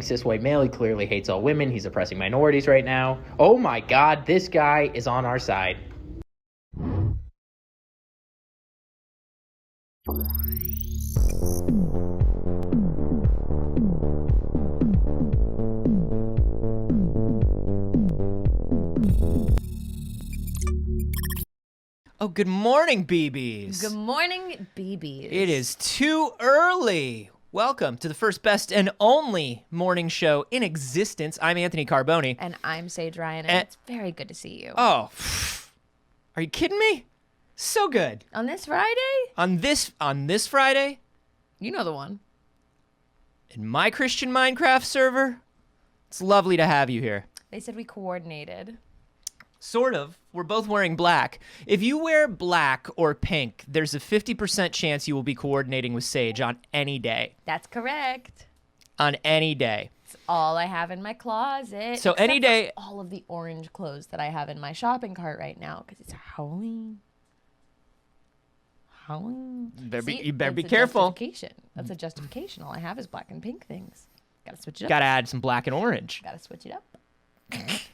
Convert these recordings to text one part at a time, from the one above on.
cis white male. He clearly hates all women. He's oppressing minorities right now. Oh my God, this guy is on our side. Oh, good morning, BBs. Good morning, BBs. It is too early. Welcome to the first, best, and only morning show in existence. I'm Anthony Carboni. And I'm Saige Ryan, and it's very good to see you. Oh, are you kidding me? So good. On this Friday? On this Friday, You know the one. in my Christian Minecraft server, it's lovely to have you here. They said we coordinated. Sort of. We're both wearing black. If you wear black or pink, there's a 50% chance you will be coordinating with Saige on any day. That's correct. On any day. It's all I have in my closet. So any day... all of the orange clothes that I have in my shopping cart right now, because it's Halloween. Halloween. You better be careful. That's a justification. All I have is black and pink things. Gotta switch it up. Gotta add some black and orange. Gotta switch it up.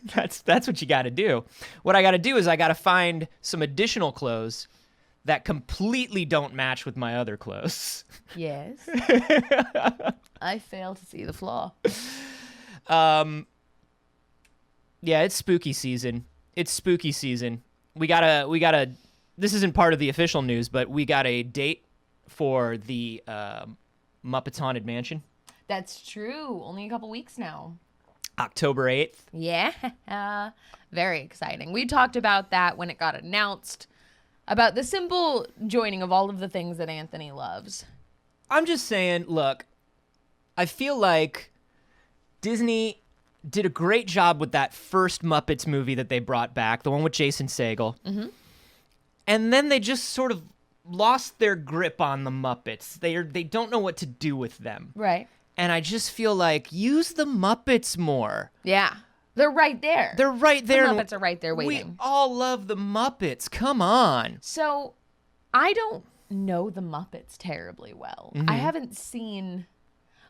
That's what you gotta do. What I gotta do is I gotta find some additional clothes that completely don't match with my other clothes. Yes. I fail to see the flaw. Yeah, it's spooky season. It's spooky season. We gotta this isn't part of the official news, but we got a date for the Muppets Haunted Mansion. That's true. Only a couple weeks now. October 8th. Yeah. Very exciting. We talked about that when it got announced, about the simple joining of all of the things that Anthony loves. I'm just saying, look, I feel like Disney did a great job with that first Muppets movie that they brought back, the one with Jason Segel. Mm-hmm. And then they just sort of lost their grip on the Muppets. They don't know what to do with them. Right. And I just feel like, use the Muppets more. Yeah. They're right there. They're right there. The Muppets are right there waiting. We all love the Muppets. Come on. So, I don't know the Muppets terribly well. Mm-hmm.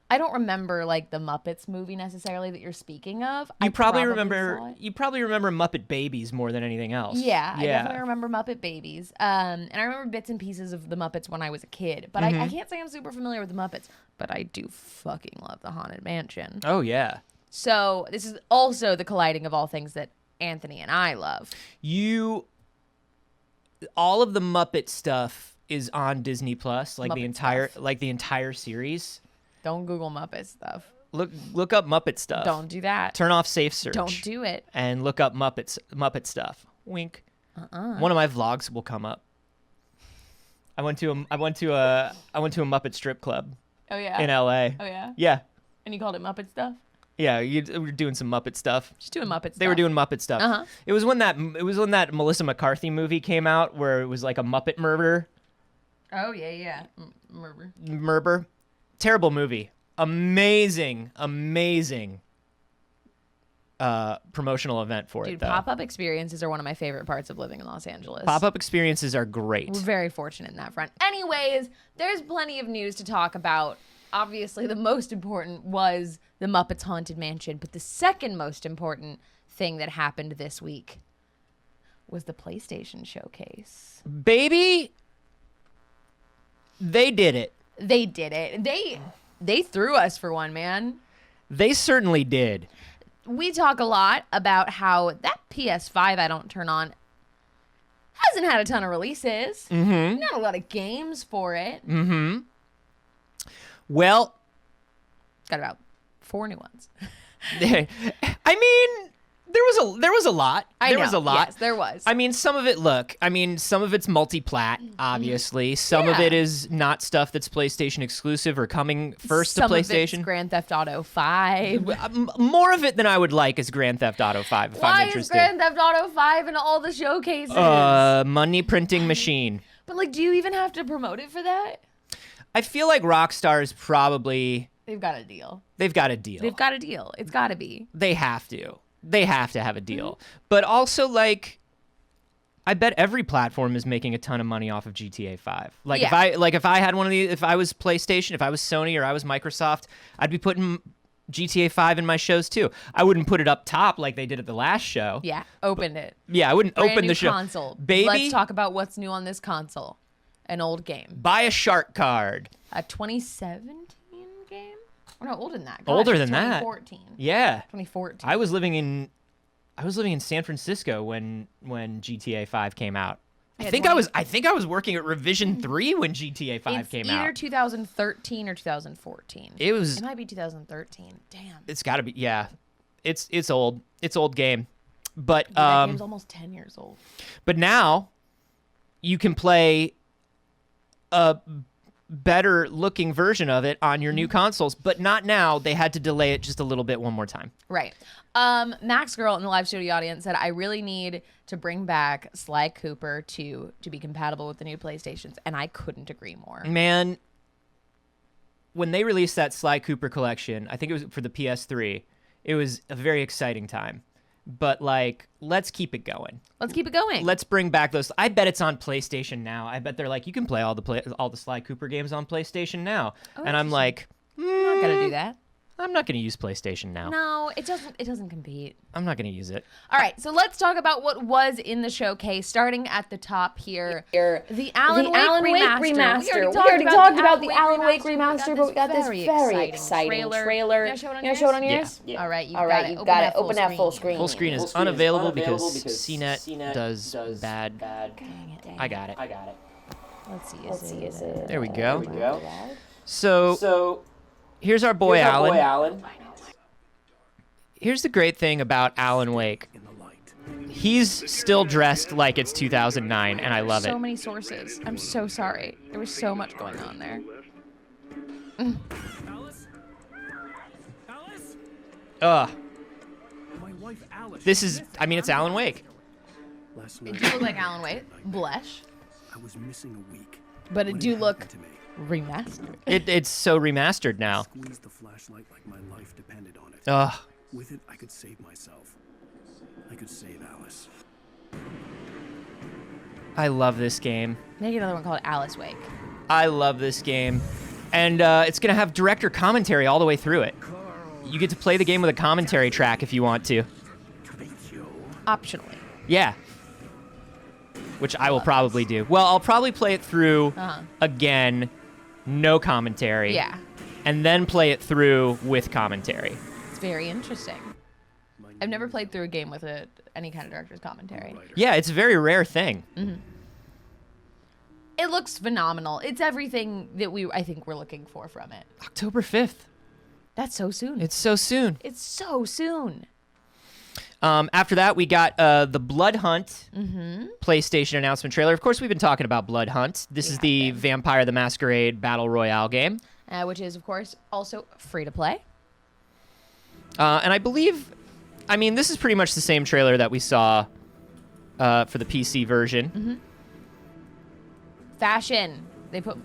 I don't remember like the Muppets movie necessarily that you're speaking of. You probably saw remember it. Muppet Babies more than anything else. Yeah, I definitely remember Muppet Babies. And I remember bits and pieces of the Muppets when I was a kid. But I can't say I'm super familiar with the Muppets. But I do fucking love the Haunted Mansion. Oh, yeah. So this is also the colliding of all things that Anthony and I love. All of the Muppet stuff is on Disney Plus, like Muppet the entire series. Don't Google Muppet stuff. Look up Muppet stuff. Don't do that. Turn off safe search. Don't do it. And look up Muppet stuff. Wink. One of my vlogs will come up. I went to a Muppet strip club. Oh yeah. In LA. Oh yeah. Yeah. And you called it Muppet stuff? Yeah, we were doing some Muppet stuff. Just doing Muppet stuff. They were doing Muppet stuff. Uh-huh. It was when that Melissa McCarthy movie came out where it was like a Muppet murder. Oh yeah. Murder. Terrible movie. Amazing promotional event for it, Dude, though. pop-up experiences are one of my favorite parts of living in Los Angeles. Pop-up experiences are great. We're very fortunate in that front. Anyways, there's plenty of news to talk about. Obviously, the most important was the Muppets Haunted Mansion, but the second most important thing that happened this week was the PlayStation Showcase. Baby, they did it. They did it. They threw us for one, man. They certainly did. We talk a lot about how that PS5 I don't turn on hasn't had a ton of releases. Mm-hmm. Not a lot of games for it. Mm-hmm. Well, got about 4 new ones. I mean, there was a lot. There was a lot. Yes, there was. I mean, some of it's multi-plat, obviously. Some of it is not stuff that's PlayStation exclusive or coming first to PlayStation. Some of it's Grand Theft Auto 5. More of it than I would like is Grand Theft Auto 5, if I'm interested. Why is Grand Theft Auto 5 in all the showcases? Money printing machine. But, like, do you even have to promote it for that? I feel like Rockstar's probably... They've got a deal. They've got a deal. They've got a deal. It's got to be. They have to. They have to have a deal. But also, like, I bet every platform is making a ton of money off of GTA 5. Like, Yeah. if I had one of these, if I was PlayStation, if I was Sony, or I was Microsoft, I'd be putting GTA 5 in my shows too. I wouldn't put it up top like they did at the last show. Yeah, opened it. Yeah, I wouldn't Brand open new the show. console. Baby, Let's talk about what's new on this console. An old game. buy a shark card. A 2017 game? Or no, older than that. Older it's than that. 2014. Yeah. 2014. I was living in San Francisco when GTA 5 came out. Yeah, I think I was working at Revision 3 when GTA 5 it's came either out. 2013 or 2014. It might be 2013. Damn. It's got to be. Yeah. It's old. It's old game. But That game's almost 10 years old. but now you can play a better looking version of it on your new consoles, but not now. They had to delay it just a little bit one more time. Right. Max Girl in the live studio audience said, I really need to bring back Sly Cooper to be compatible with the new PlayStations, and I couldn't agree more. Man, when they released that Sly Cooper collection, I think it was for the PS3, it was a very exciting time. But like, let's keep it going. Let's keep it going. Let's bring back those. I bet it's on PlayStation now. I bet they're like, you can play all the Sly Cooper games on PlayStation now. And I'm like, I'm not gonna do that. I'm not going to use PlayStation now. No, it doesn't compete. I'm not going to use it. All right, so let's talk about what was in the showcase, starting at the top here. The Alan Wake remaster. We already talked about the Alan Wake remaster, but we got this very exciting trailer. You want to show it on yours? Yeah. All right, All right, you've got it. Open that full screen. Full screen is unavailable because CNET does bad. Dang it. I got it. Let's see. Is it? There we go. So here's our boy Alan. Here's the great thing about Alan Wake. He's still dressed like it's 2009, and I love it. So many sources. I'm so sorry. There was so much going on there. Ugh. This is, I mean, it's Alan Wake. It do look like Alan Wake. Blush. I was missing a week. But it When do look happened to me. remastered. It's so remastered now. Squeezed the flashlight like my life depended on it. Ugh. With it, I could save myself. I could save Alice. I love this game. Make another one called Alice Wake. I love this game. And it's going to have director commentary all the way through it. You get to play the game with a commentary track if you want to. Optionally. Yeah. Which I will probably do. Well, I'll probably play it through again, no commentary. Yeah. And then play it through with commentary. It's very interesting. I've never played through a game with any kind of director's commentary. Yeah, it's a very rare thing. It looks phenomenal. It's everything that I think we're looking for from it. October 5th. That's so soon. It's so soon. It's so soon. After that, we got the Bloodhunt PlayStation announcement trailer. Of course, we've been talking about Bloodhunt. This is the Vampire the Masquerade Battle Royale game. Which is, of course, also free to play. And I believe, I mean, this is pretty much the same trailer that we saw for the PC version. Fashion. They put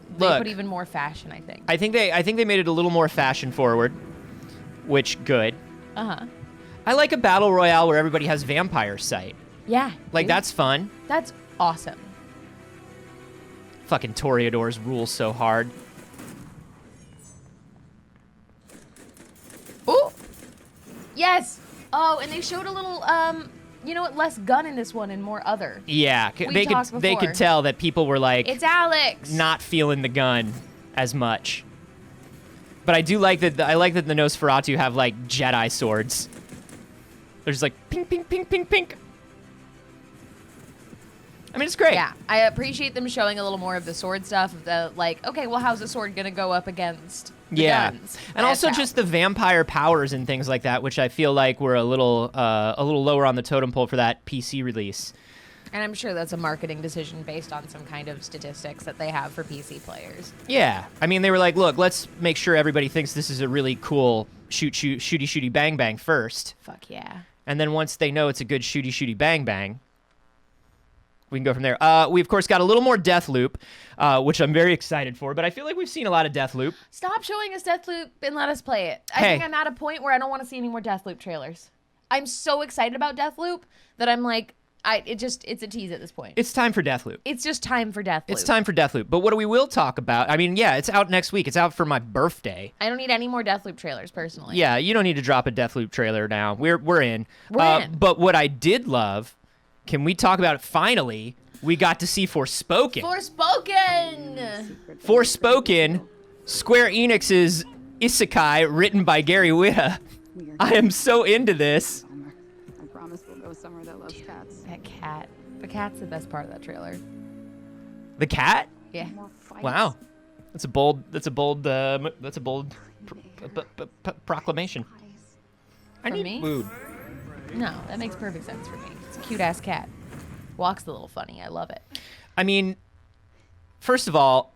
even more fashion, I think. I think they made it a little more fashion forward, which good. I like a battle royale where everybody has vampire sight. Yeah. Like, dude. that's fun. That's awesome. Fucking Toreadors rule so hard. Ooh. Yes. Oh, and they showed a little, less gun in this one and more other. Yeah, they before. could tell that people were like, It's Alex. not feeling the gun as much. But I do like that. I like that the Nosferatu have like Jedi swords. They're just like pink, pink, pink, pink, pink. I mean, it's great. Yeah, I appreciate them showing a little more of the sword stuff. Of the okay, well, how's the sword gonna go up against the guns? And also just the vampire powers and things like that, which I feel like were a little lower on the totem pole for that PC release. And I'm sure that's a marketing decision based on some kind of statistics that they have for PC players. Yeah, I mean, they were like, look, let's make sure everybody thinks this is a really cool shooty bang bang first. Fuck yeah. And then once they know it's a good shooty bang bang, we can go from there. We, of course, got a little more Deathloop, which I'm very excited for, but I feel like we've seen a lot of Deathloop. Stop showing us Deathloop and let us play it. I Hey. think I'm at a point where I don't want to see any more Deathloop trailers. I'm so excited about Deathloop that I'm like, It's a tease at this point. It's time for Deathloop. It's just time for Deathloop. It's time for Deathloop. But what we will talk about, I mean, yeah, it's out next week. It's out for my birthday. I don't need any more Deathloop trailers, personally. Yeah, you don't need to drop a Deathloop trailer now. We're in. We're in. But what I did love, can we talk about it finally? We got to see Forspoken. Forspoken, Square Enix's isekai written by Gary Whitta. I am so into this. I promise we'll go somewhere that loves cats. That cat. The cat's the best part of that trailer. The cat? Yeah. Wow. That's a bold proclamation. I For need me? food. No, that makes perfect sense for me. It's a cute ass cat. Walks a little funny. I love it. I mean, first of all,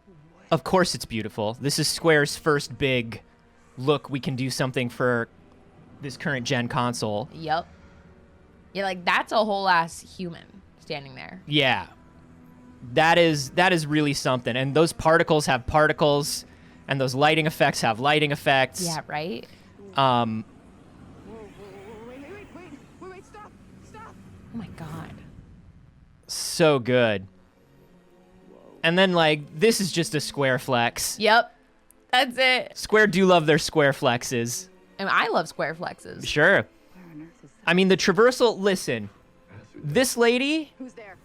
of course it's beautiful. This is Square's first big look. We can do something for this current gen console. Yep. Yeah, like that's a whole ass human standing there. Yeah. That is really something. And those particles have particles, and those lighting effects have lighting effects. Yeah, right? Wait, stop! Oh my god. So good. And then, like, this is just a Square flex. Yep. That's it. Square do love their Square flexes. And I love square flexes. Sure. I mean, the traversal, listen, this lady, Who's there?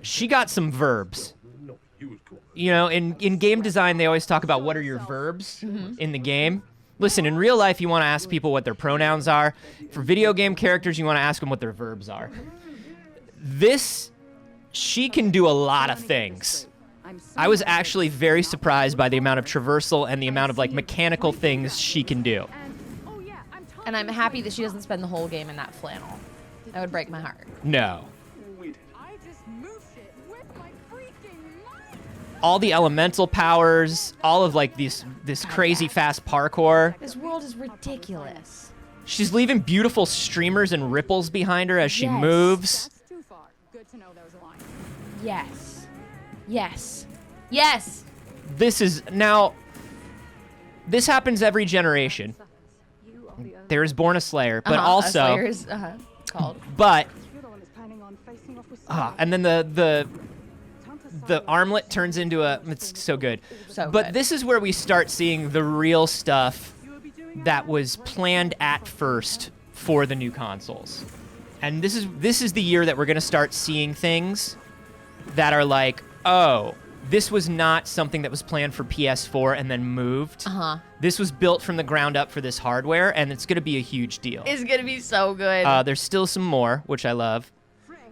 she got some verbs. You know, in game design, they always talk about what are your verbs in the game. Listen, in real life, you want to ask people what their pronouns are. For video game characters, you want to ask them what their verbs are. This, she can do a lot of things. I was actually very surprised by the amount of traversal and the amount of, like, mechanical things she can do. And I'm happy that she doesn't spend the whole game in that flannel. That would break my heart. No. I just moved it with my freaking mind. All the elemental powers, all of, like, this crazy fast parkour. This world is ridiculous. She's leaving beautiful streamers and ripples behind her as she Yes. moves. That's too far. Good to know that was a line. Yes. Yes. Yes. This is now. This happens every generation. There is born a Slayer, but also, Slayer's, called. but You're the one that's planning on facing off with and then the armlet turns into a. It's so good. So But good. this is where we start seeing the real stuff that was planned at first for the new consoles, and this is the year that we're gonna start seeing things that are like, oh, this was not something that was planned for PS4 and then moved. This was built from the ground up for this hardware, and it's gonna be a huge deal. It's gonna be so good. There's still some more, which I love.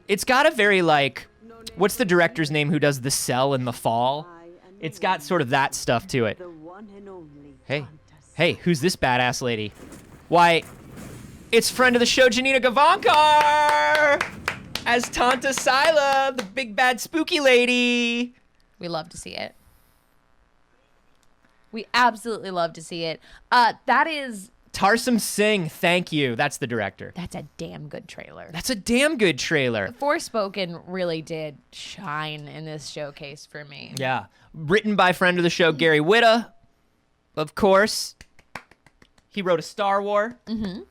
It's got a very, like, what's the director's name who does The Cell in the Fall? It's got sort of that stuff to it. Hey, who's this badass lady? Why, it's friend of the show, Janina Gavankar, as Tanta Sila, the big bad spooky lady. We love to see it. We absolutely love to see it. That is... Tarsum Singh, thank you. That's the director. That's a damn good trailer. That's a damn good trailer. Forspoken really did shine in this showcase for me. Yeah. Written by friend of the show, Gary Whitta, of course. He wrote a Star War. Mm-hmm.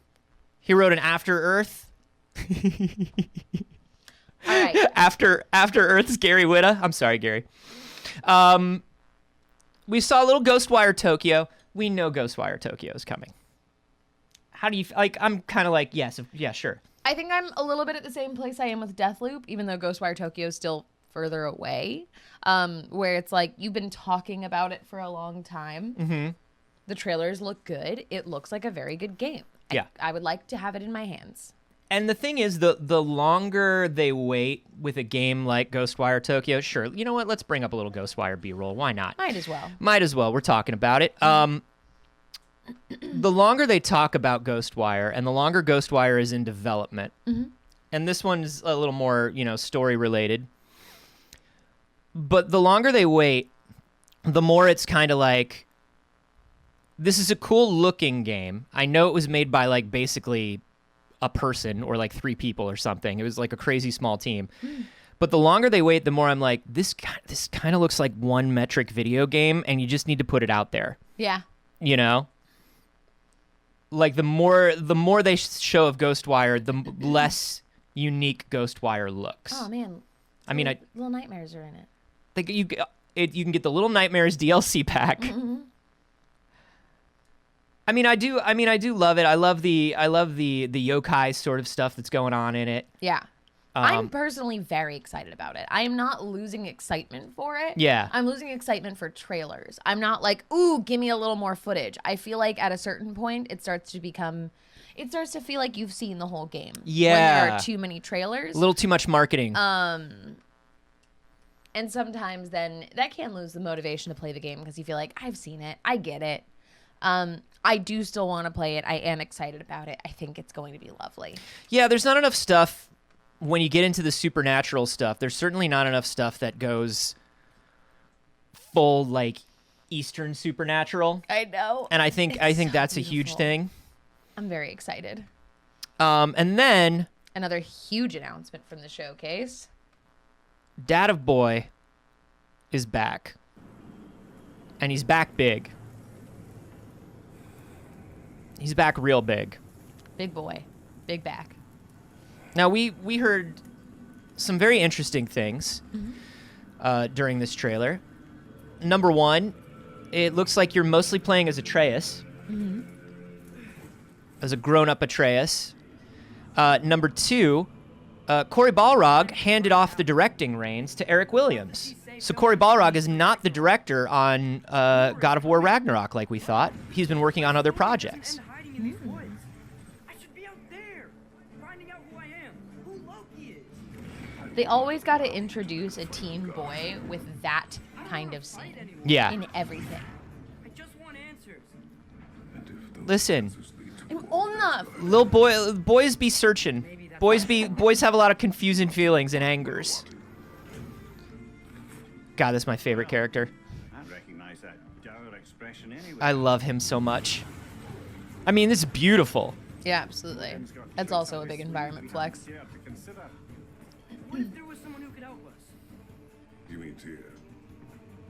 He wrote an After Earth. All right. After Earth's Gary Whitta. I'm sorry, Gary. We saw a little Ghostwire Tokyo. We know Ghostwire Tokyo is coming. How do you like? I'm kind of like, yes, yeah, sure. I think I'm a little bit at the same place I am with Deathloop, even though Ghostwire Tokyo is still further away. Where it's like you've been talking about it for a long time. Mm-hmm. The trailers look good. It looks like a very good game. Yeah. I would like to have it in my hands. And the thing is, the longer they wait with a game like Ghostwire Tokyo, sure, you know what? Let's bring up a little Ghostwire B-roll. Why not? Might as well. Might as well. We're talking about it. The longer they talk about Ghostwire, and the longer Ghostwire is in development, and this one's a little more, story related. But the longer they wait, the more it's kind of like, this is a cool looking game. I know it was made by like basically a person or like 3 people or something. It was like a crazy small team. But the longer they wait, the more I'm like, this kind of looks like one metric video game, and you just need to put it out there. Yeah. Like the more they show of Ghostwire, the less unique Ghostwire looks. Oh man. I mean, Little Nightmares are in it. Like you can get the Little Nightmares DLC pack. Mm-hmm. I mean, I do love it. I love the yokai sort of stuff that's going on in it. Yeah. I'm personally very excited about it. I am not losing excitement for it. Yeah. I'm losing excitement for trailers. I'm not like, ooh, give me a little more footage. I feel like at a certain point, it starts to feel like you've seen the whole game. Yeah. When there are too many trailers. A little too much marketing. And sometimes then that can lose the motivation to play the game because you feel like, I've seen it. I get it. I do still want to play it. I am excited about it. I think it's going to be lovely. Yeah, there's not enough stuff when you get into the supernatural stuff. There's certainly not enough stuff that goes full like Eastern supernatural. I know. And I think It's so that's a huge beautiful. thing. I'm very excited. And then Another huge announcement from the showcase. Dad of Boy is back. And he's back big. He's back real big. Big boy. Big back. Now, we heard some very interesting things during this trailer. Number one, it looks like you're mostly playing as Atreus. As a grown-up Atreus. Number two, Cory Balrog handed off the directing reins to Eric Williams. So Cory Balrog is not the director on God of War Ragnarok like we thought. He's been working on other projects. Hiding in these woods. I should be out there, finding out who I am, who Loki is. They always got to introduce a teen boy with that kind of scene. Yeah. In everything. I just want answers. Listen, I'm old enough. little boys be searching. Boys have a lot of confusing feelings and angers. God, that's my favorite character. I recognize that dour expression anyway. I love him so much. I mean, this is beautiful. Yeah, absolutely. That's also a big environment flex. Yeah, to consider. What if there was someone who could help us? You mean Tyr?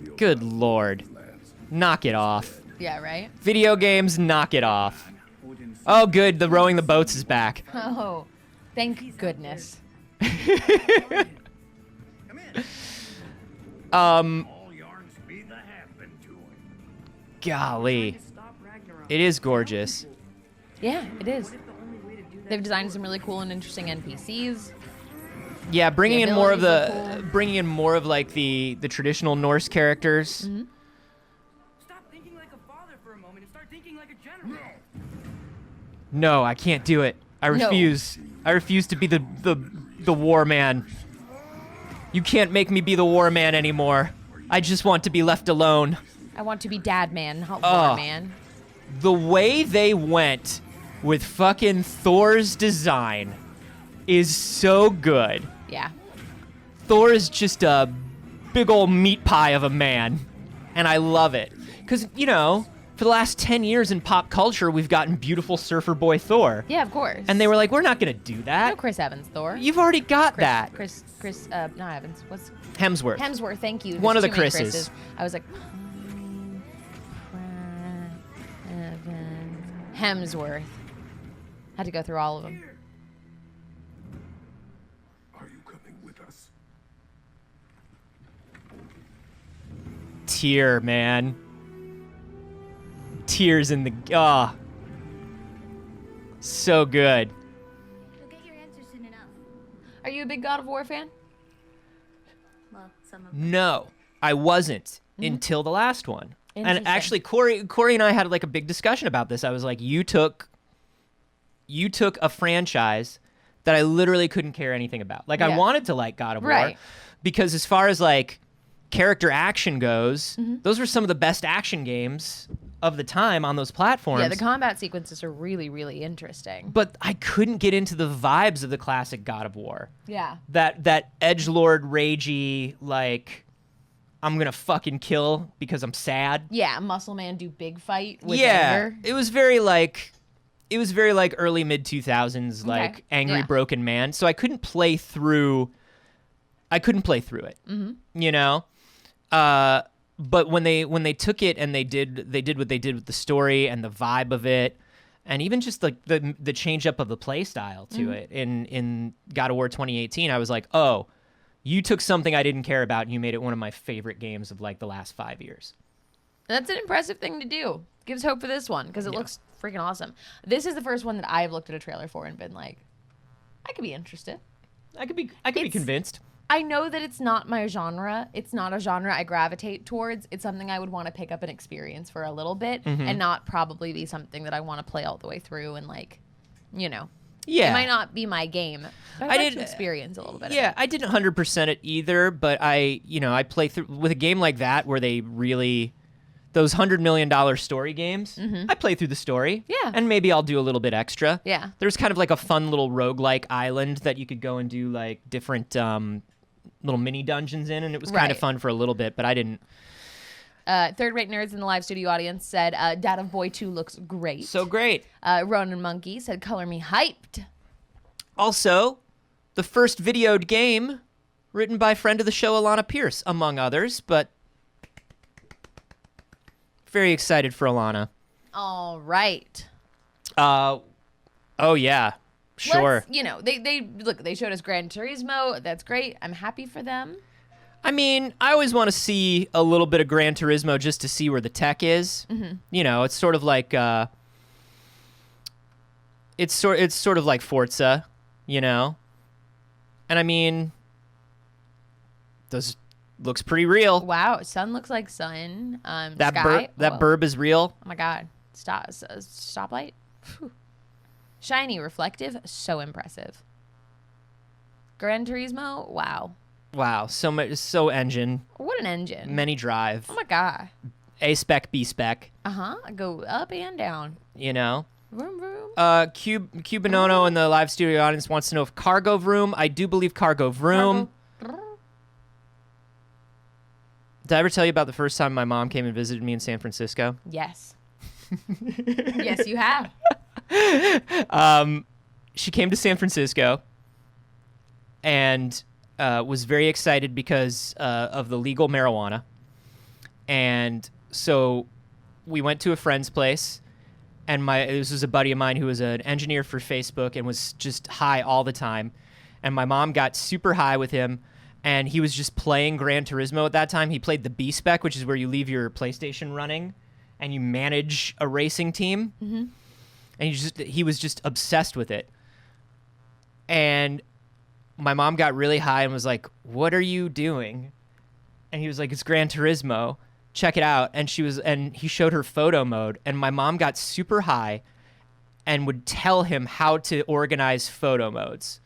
The old Good lord. lads. Knock it off. Yeah, right? Video games, knock it off. Oh, good. The rowing the boats is back. Oh, thank goodness. All yarns be the happen to him. Golly. Stop Ragnarok. It is gorgeous. Yeah, it is. The only way to do that They've designed some really cool and interesting NPCs. Yeah, bringing The in more of abilities are the cool. bringing in more of like the traditional Norse characters. Stop thinking like a father for a moment and start thinking like a general. No, I can't do it. I No. refuse. I refuse to be the war man. You can't make me be the war man anymore. I just want to be left alone. I want to be dad man, not Oh. war man. The way they went with fucking Thor's design is so good. Yeah. Thor is just a big old meat pie of a man, and I love it. Because, you know, for the last 10 years in pop culture, we've gotten beautiful surfer boy Thor. Yeah, of course. And they were like, we're not going to do that. No Chris Evans, Thor. You've already got that. Not Evans. What's Hemsworth. Hemsworth? Thank you. One There's of the too many Chris's. I was like, Hemsworth. Had to go through all of them. Are you coming with us? Tear, man. Tears in the... Ah. So good. You'll get your answer soon enough. Are you a big God of War fan? Well, some of No, I wasn't until the last one. And Interesting. actually, Corey and I had like a big discussion about this. I was like, you took a franchise that I literally couldn't care anything about. Like, I Yeah. wanted to like God of War Right. because as far as like character action goes, those were some of the best action games of the time on those platforms. Yeah, the combat sequences are really, really interesting. But I couldn't get into the vibes of the classic God of War. Yeah. That edgelord ragey, like, I'm gonna fucking kill because I'm sad. Yeah, Muscle Man do big fight with Yeah, anger. it was very like early mid 2000s, like Okay, angry yeah. broken man. So I couldn't play through it. You know, but when they took it and they did what they did with the story and the vibe of it, And even just the change up of the play style to it in God of War 2018, I was like, oh, you took something I didn't care about and you made it one of my favorite games of like the last 5 years. That's an impressive thing to do. Gives hope for this one because it looks freaking awesome. This is the first one that I've looked at a trailer for and been like, I could be interested. I could be convinced. I know that it's not my genre. It's not a genre I gravitate towards. It's something I would want to pick up and experience for a little bit and not probably be something that I want to play all the way through and like, you know. Yeah. It might not be my game. But I'd like to experience a little bit of it. I didn't 100% it either, but I play through with a game like that where they really those $100 million story games, I play through the story. Yeah. And maybe I'll do a little bit extra. Yeah. There's kind of like a fun little roguelike island that you could go and do like different little mini dungeons in, and it was kind of fun for a little bit, but I didn't. Third-rate nerds in the live studio audience said, Dad of Boy 2 looks great. So great. Ronan Monkey said, color me hyped. Also, the first videoed game written by friend of the show, Alana Pierce, among others, but very excited for Alana. All right. Oh, yeah. Sure. They showed us Gran Turismo. That's great. I'm happy for them. I mean, I always want to see a little bit of Gran Turismo just to see where the tech is. You know, it's sort of like it's sort of like Forza, you know. And I mean, those looks pretty real. Wow, sun looks like sun. That sky. burb is real. Oh my god, stoplight. Whew. Shiny, reflective, so impressive. Gran Turismo, wow. Wow, so engine. What an engine. Many drive. Oh my god. A spec, B spec. Go up and down. You know. Vroom vroom. Cubanono in the live studio audience wants to know if Cargo Vroom. I do believe Cargo Vroom. Did I ever tell you about the first time my mom came and visited me in San Francisco? Yes. Yes, you have. She came to San Francisco and was very excited because of the legal marijuana. And so we went to a friend's place, and this was a buddy of mine who was an engineer for Facebook and was just high all the time. And my mom got super high with him, and he was just playing Gran Turismo at that time. He played the B spec, which is where you leave your PlayStation running and you manage a racing team. And he was just obsessed with it. And my mom got really high and was like, "What are you doing?" And he was like, "It's Gran Turismo. Check it out." And he showed her photo mode, and my mom got super high and would tell him how to organize photo modes.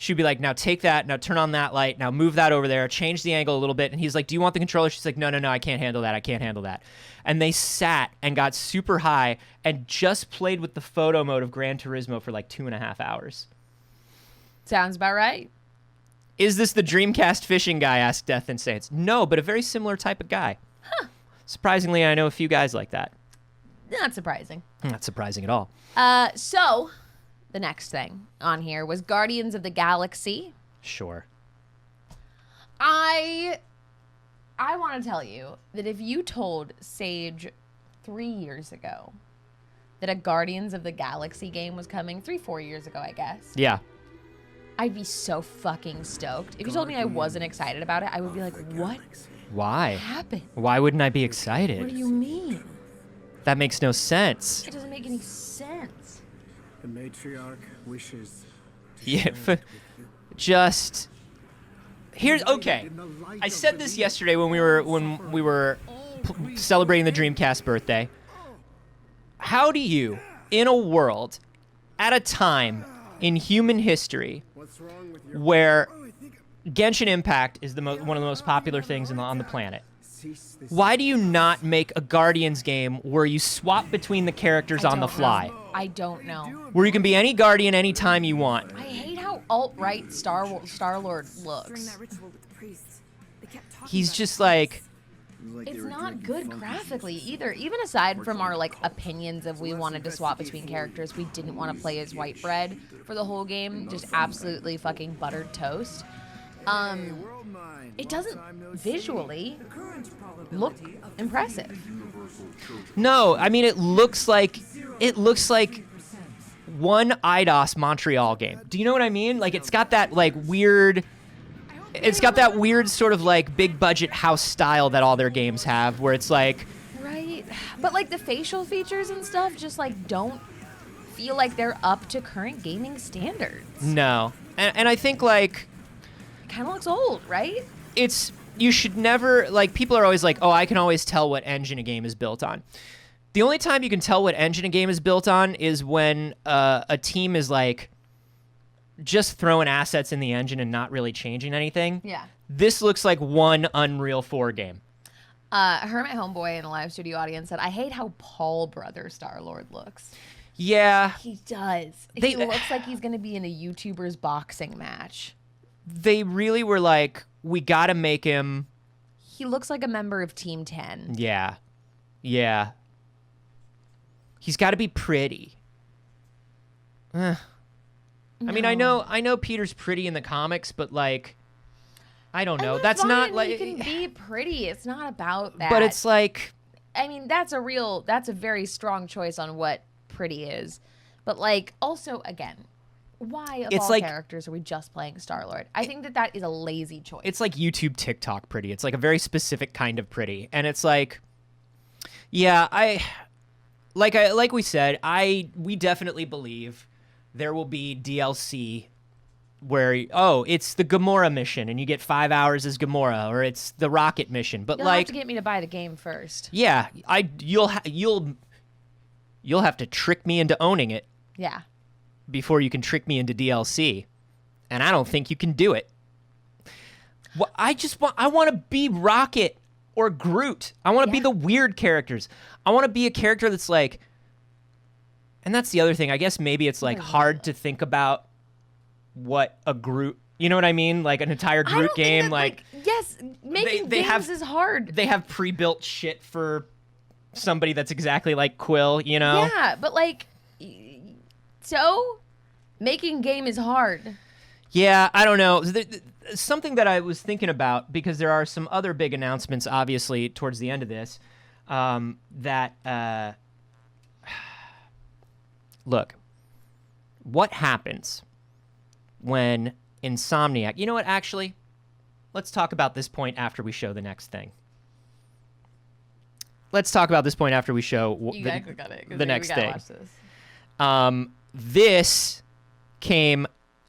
She'd be like, "Now take that, now turn on that light, now move that over there, change the angle a little bit." And he's like, "Do you want the controller?" She's like, No, I can't handle that. And they sat and got super high and just played with the photo mode of Gran Turismo for like 2.5 hours. Sounds about right. Is this the Dreamcast fishing guy? Asked Death and Saints. No, but a very similar type of guy. Surprisingly, I know a few guys like that. Not surprising. Not surprising at all. So the next thing on here was Guardians of the Galaxy. Sure. I want to tell you that if you told Saige 3 years ago that a Guardians of the Galaxy game was coming, 4 years ago, I guess. Yeah. I'd be so fucking stoked. If you told me I wasn't excited about it, I would be like, what? Why? Happened? Why wouldn't I be excited? What do you mean? That makes no sense. It doesn't make any sense. The matriarch wishes. Yeah, just here's okay. I said this yesterday when we were celebrating the Dreamcast birthday. How do you, in a world, at a time in human history, where Genshin Impact is one of the most popular things on the planet, why do you not make a Guardians game where you swap between the characters on the fly? I don't know. Where you can be any Guardian anytime you want. I hate how alt-right Star-Lord looks. He's just like... It's not good graphically either. Even aside from our opinions of we wanted to swap between characters, we didn't want to play as white bread for the whole game. Just absolutely fucking buttered toast. It doesn't visually look impressive. No, I mean it looks like one IDOS Montreal game. Do you know what I mean? Like, it's got that, like, weird... It's got that weird sort of, like, big budget house style that all their games have, where it's like... Right. But, like, the facial features and stuff just, like, don't feel like they're up to current gaming standards. No. And I think, like... It kind of looks old, right? It's... You should never... Like, people are always like, oh, I can always tell what engine a game is built on. The only time you can tell what engine a game is built on is when a team is, like... just throwing assets in the engine and not really changing anything. Yeah. This looks like one Unreal 4 game. Hermit Homeboy in the live studio audience said, I hate how Paul Brother Star-Lord looks. Yeah. He does. He looks like he's going to be in a YouTuber's boxing match. They really were like, we got to make him... He looks like a member of Team 10. Yeah. Yeah. He's got to be pretty. No. I mean, I know Peter's pretty in the comics, but, like, I don't know. That's not like... You can be pretty. It's not about that. But it's like... I mean, that's a very strong choice on what pretty is. But, like, also, again, why of all characters are we just playing Star-Lord? I think that is a lazy choice. It's like YouTube TikTok pretty. It's like a very specific kind of pretty. And it's like... Yeah, like we said, we definitely believe... There will be DLC where, it's the Gamora mission and you get 5 hours as Gamora, or it's the Rocket mission. But You'll have to get me to buy the game first. Yeah, you'll have to trick me into owning it. Yeah. Before you can trick me into DLC, and I don't think you can do it. Well, I want to be Rocket or Groot. I want to be the weird characters. I want to be a character that's like. And that's the other thing. I guess maybe it's like hard to think about what a Groot, you know what I mean? Like an entire Groot game. Like yes, making games is hard. They have pre-built shit for somebody that's exactly like Quill, you know? Yeah, but like, so making game is hard. Yeah, I don't know. Something that I was thinking about, because there are some other big announcements, obviously, towards the end of this, look, what happens when Insomniac... You know what, actually? Let's talk about this point after we show the next thing. Let's talk about this point after we show the next thing. Watch this. This came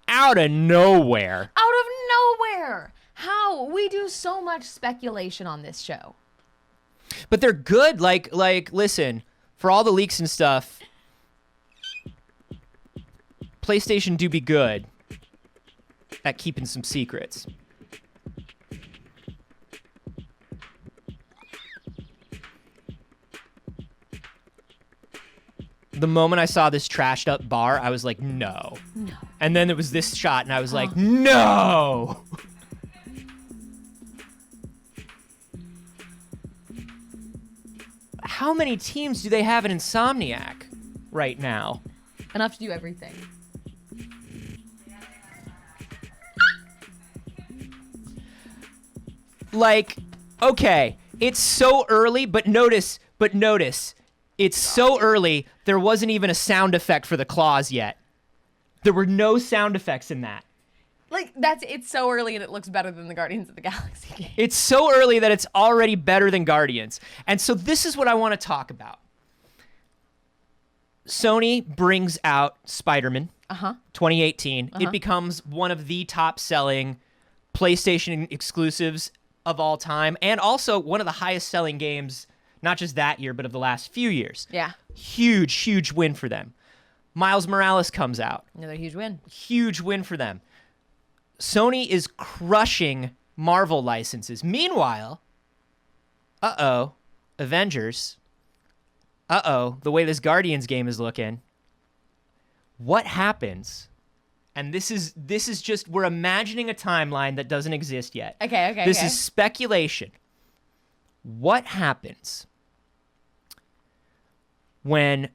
out of nowhere. Out of nowhere! How? We do so much speculation on this show. But they're good. Like, listen, for all the leaks and stuff... PlayStation do be good at keeping some secrets. The moment I saw this trashed up bar, I was like, no. No. And then there was this shot, and I was like, no! How many teams do they have in Insomniac right now? Enough to do everything. Like, okay, it's so early, but notice, it's so early, there wasn't even a sound effect for the claws yet. There were no sound effects in that. Like, it's so early and it looks better than the Guardians of the Galaxy game. It's so early that it's already better than Guardians. And so this is what I want to talk about. Sony brings out Spider-Man, 2018. It becomes one of the top-selling PlayStation exclusives of all time, and also one of the highest-selling games, not just that year, but of the last few years. Yeah. Huge, huge win for them. Miles Morales comes out. Another huge win. Huge win for them. Sony is crushing Marvel licenses. Meanwhile, Avengers... the way this Guardians game is looking. What happens? And this is just, we're imagining a timeline that doesn't exist yet. Okay. This is speculation. What happens when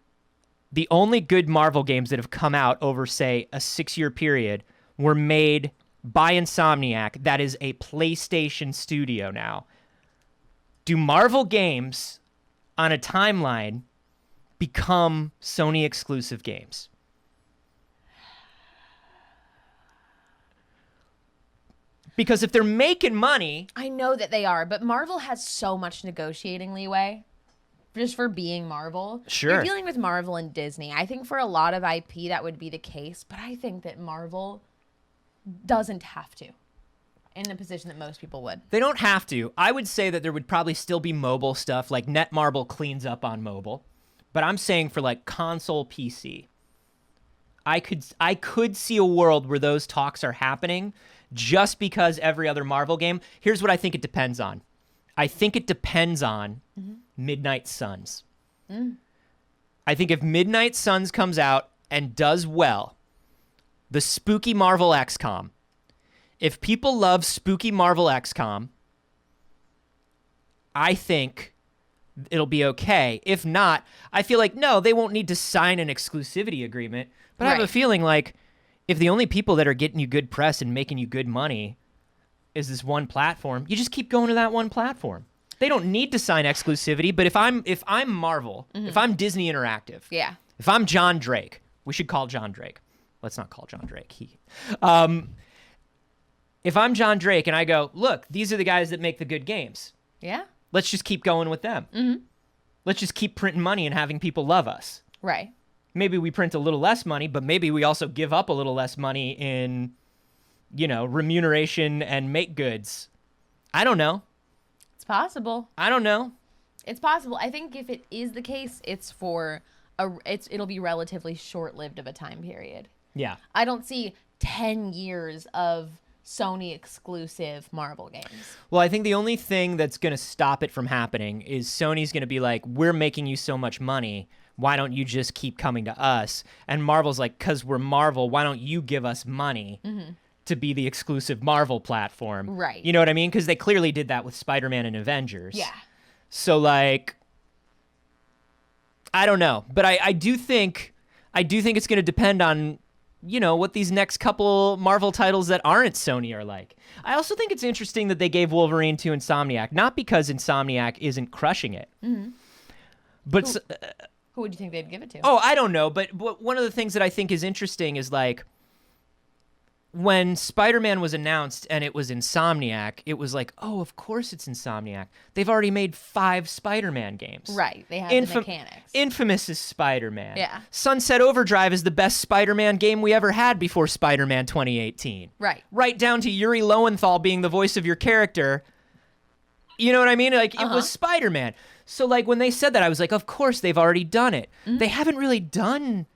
the only good Marvel games that have come out over, say, a 6-year period were made by Insomniac, that is a PlayStation studio now? Do Marvel games on a timeline become Sony exclusive games? Because if they're making money, I know that they are, but Marvel has so much negotiating leeway just for being Marvel. Sure. You're dealing with Marvel and Disney. I think for a lot of IP that would be the case, but I think that Marvel doesn't have to in the position that most people would. they don't have to. I would say that there would probably still be mobile stuff, like Netmarble cleans up on mobile. But I'm saying for like console PC, I could see a world where those talks are happening just because every other Marvel game. Here's what I think it depends on. I think it depends on Midnight Suns. I think if Midnight Suns comes out and does well, the spooky Marvel XCOM, if people love spooky Marvel XCOM, I think it'll be okay. If not, I feel like, no, they won't need to sign an exclusivity agreement. But I have a feeling like if the only people that are getting you good press and making you good money is this one platform, you just keep going to that one platform. They don't need to sign exclusivity, but if I'm Marvel, if I'm Disney Interactive, if I'm John Drake, we should call John Drake. Let's not call John Drake. If I'm John Drake and I go, look, these are the guys that make the good games. Yeah. Let's just keep going with them. Let's just keep printing money and having people love us. Right. Maybe we print a little less money, but maybe we also give up a little less money in, remuneration and make goods. I don't know. It's possible. I don't know. It's possible. I think if it is the case, it'll be relatively short-lived of a time period. Yeah. I don't see 10 years of Sony exclusive Marvel games. Well, I think the only thing that's going to stop it from happening is Sony's going to be like, we're making you so much money. Why don't you just keep coming to us? And Marvel's like, because we're Marvel, why don't you give us money to be the exclusive Marvel platform? Right. You know what I mean? Because they clearly did that with Spider-Man and Avengers. Yeah. So, like, I don't know. But I do think it's going to depend on, what these next couple Marvel titles that aren't Sony are like. I also think it's interesting that they gave Wolverine to Insomniac, not because Insomniac isn't crushing it. But who would you think they'd give it to? Oh, I don't know. But one of the things that I think is interesting is, like, when Spider-Man was announced and it was Insomniac, it was like, oh, of course it's Insomniac. They've already made 5 Spider-Man games. Right. They have the mechanics. Infamous is Spider-Man. Yeah. Sunset Overdrive is the best Spider-Man game we ever had before Spider-Man 2018. Right. Right down to Yuri Lowenthal being the voice of your character. You know what I mean? Like, it was Spider-Man. So, like, when they said that, I was like, of course they've already done it. They haven't really done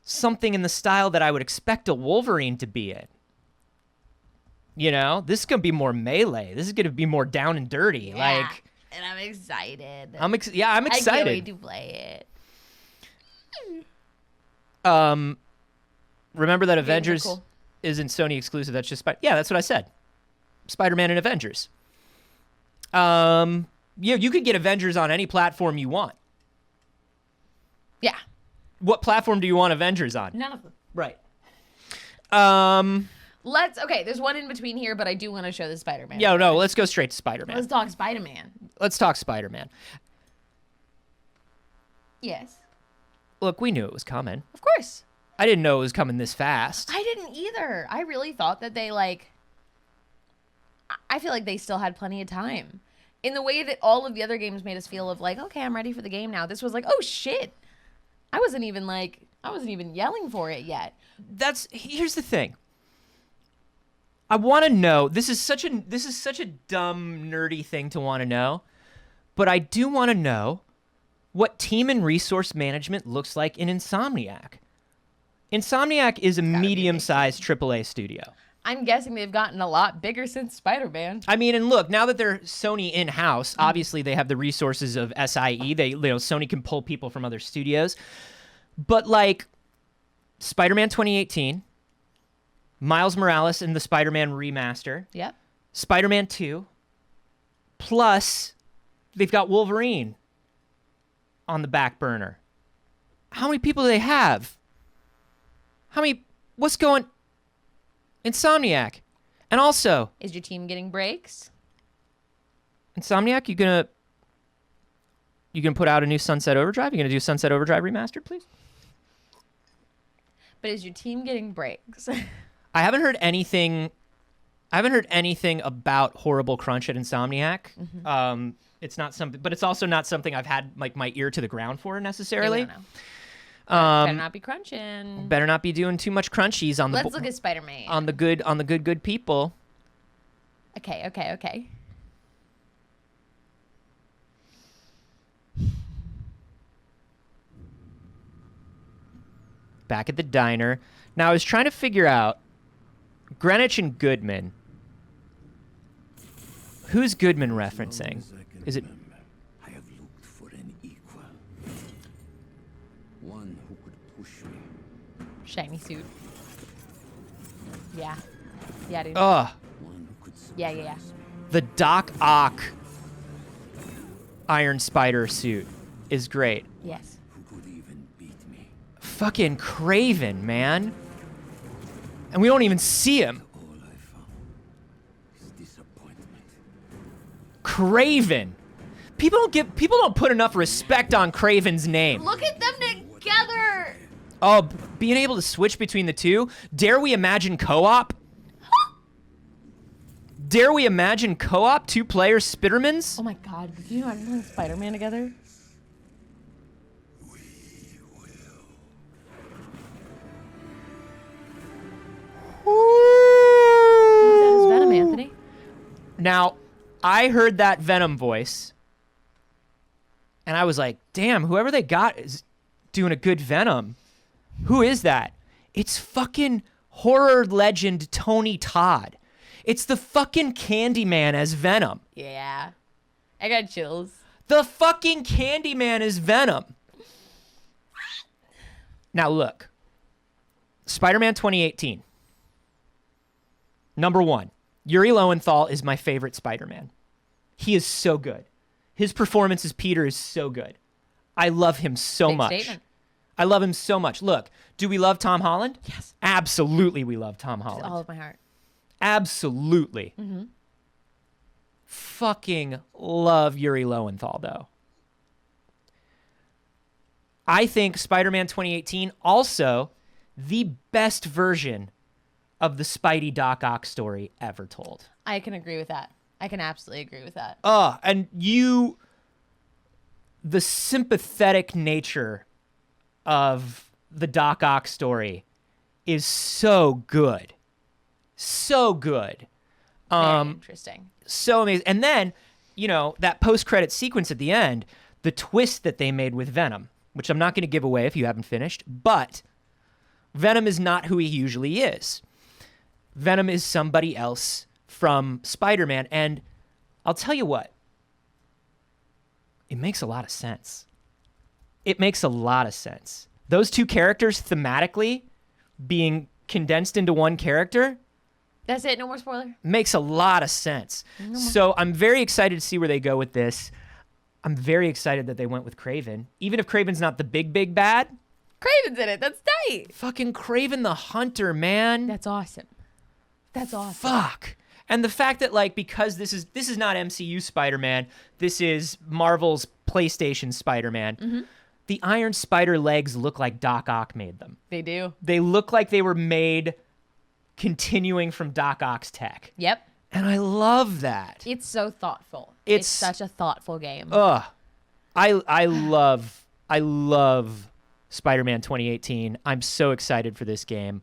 something in the style that I would expect a Wolverine to be in. This is going to be more melee. This is going to be more down and dirty. Yeah. Like, and I'm excited. I'm excited. I can't wait to play it. Remember that Avengers cool. isn't Sony exclusive. That's just yeah, that's what I said. Spider-Man and Avengers. You could get Avengers on any platform you want. Yeah. What platform do you want Avengers on? None of them. Right. Okay, there's one in between here, but I do want to show the Spider-Man. Yeah, no, let's go straight to Spider-Man. Let's talk Spider-Man. Let's talk Spider-Man. Yes. Look, we knew it was coming. Of course. I didn't know it was coming this fast. I didn't either. I really thought that they, I feel like they still had plenty of time. In the way that all of the other games made us feel of like, okay, I'm ready for the game now. This was like, oh shit. I wasn't even yelling for it yet. Here's the thing. I want to know, this is such a dumb, nerdy thing to want to know, but I do want to know what team and resource management looks like in Insomniac. Insomniac is a medium-sized AAA studio. I'm guessing they've gotten a lot bigger since Spider-Man. I mean, and look, now that they're Sony in-house, obviously they have the resources of SIE. Sony can pull people from other studios. But like Spider-Man 2018, Miles Morales and the Spider-Man remaster. Yep. Spider-Man 2. Plus, they've got Wolverine on the back burner. How many people do they have? What's going... Insomniac. And also... Is your team getting breaks? Insomniac, you gonna put out a new Sunset Overdrive? You gonna do Sunset Overdrive Remastered, please? But is your team getting breaks? I haven't heard anything I haven't heard anything about Horrible Crunch at Insomniac. It's not something, but it's also not something I've had like my ear to the ground for necessarily. Yeah, we don't know. Better not be crunching. Better not be doing too much crunchies on the. Let's look at Spider-Man. On the good people. Okay. Back at the diner. Now I was trying to figure out Greenwich and Goodman. Who's Goodman referencing? Is it? I have looked for an equal. One who could push me. Shiny suit. Yeah, dude. Ugh. One who could Yeah. The Doc Ock Iron Spider suit is great. Yes. who could even beat me. Fucking Craven, man. And we don't even see him. All I found is disappointment. Craven. People don't put enough respect on Craven's name. Look at them together. Oh, being able to switch between the two. Dare we imagine co-op? Dare we imagine co-op? 2-player Spidermans? Oh my God! Did you know I'm playing Spider-Man together? That is Venom, Anthony. Now, I heard that Venom voice, and I was like, damn, whoever they got is doing a good Venom. Who is that? It's fucking horror legend Tony Todd. It's the fucking Candyman as Venom. Yeah, I got chills. The fucking Candyman is Venom. Now look, Spider-Man 2018. Number 1, Yuri Lowenthal is my favorite Spider-Man. He is so good. His performance as Peter is so good. I love him so Big much. statement. I love him so much. Look, do we love Tom Holland? Yes. Absolutely we love Tom Holland. With all of my heart. Absolutely. Fucking love Yuri Lowenthal, though. I think Spider-Man 2018 also the best version of the Spidey Doc Ock story ever told. I can agree with that. I can absolutely agree with that. And the sympathetic nature of the Doc Ock story is so good. So good. Very interesting. So amazing. And then, that post-credit sequence at the end, the twist that they made with Venom, which I'm not going to give away if you haven't finished, but Venom is not who he usually is. Venom is somebody else from Spider-Man, and I'll tell you what, it makes a lot of sense. It makes a lot of sense. Those two characters thematically being condensed into one character, That's it. No more spoiler. makes a lot of sense. So I'm very excited to see where they go with this. I'm very excited that they went with Kraven. Even if Kraven's not the big bad, Craven's in it. That's tight. fucking Kraven the Hunter, man. That's awesome. That's awesome. Fuck. And the fact that because this is not MCU Spider-Man, this is Marvel's PlayStation Spider-Man. The Iron Spider legs look like Doc Ock made them. They do. They look like they were made continuing from Doc Ock's tech. Yep. And I love that. It's so thoughtful. It's such a thoughtful game. I love Spider-Man 2018. I'm so excited for this game.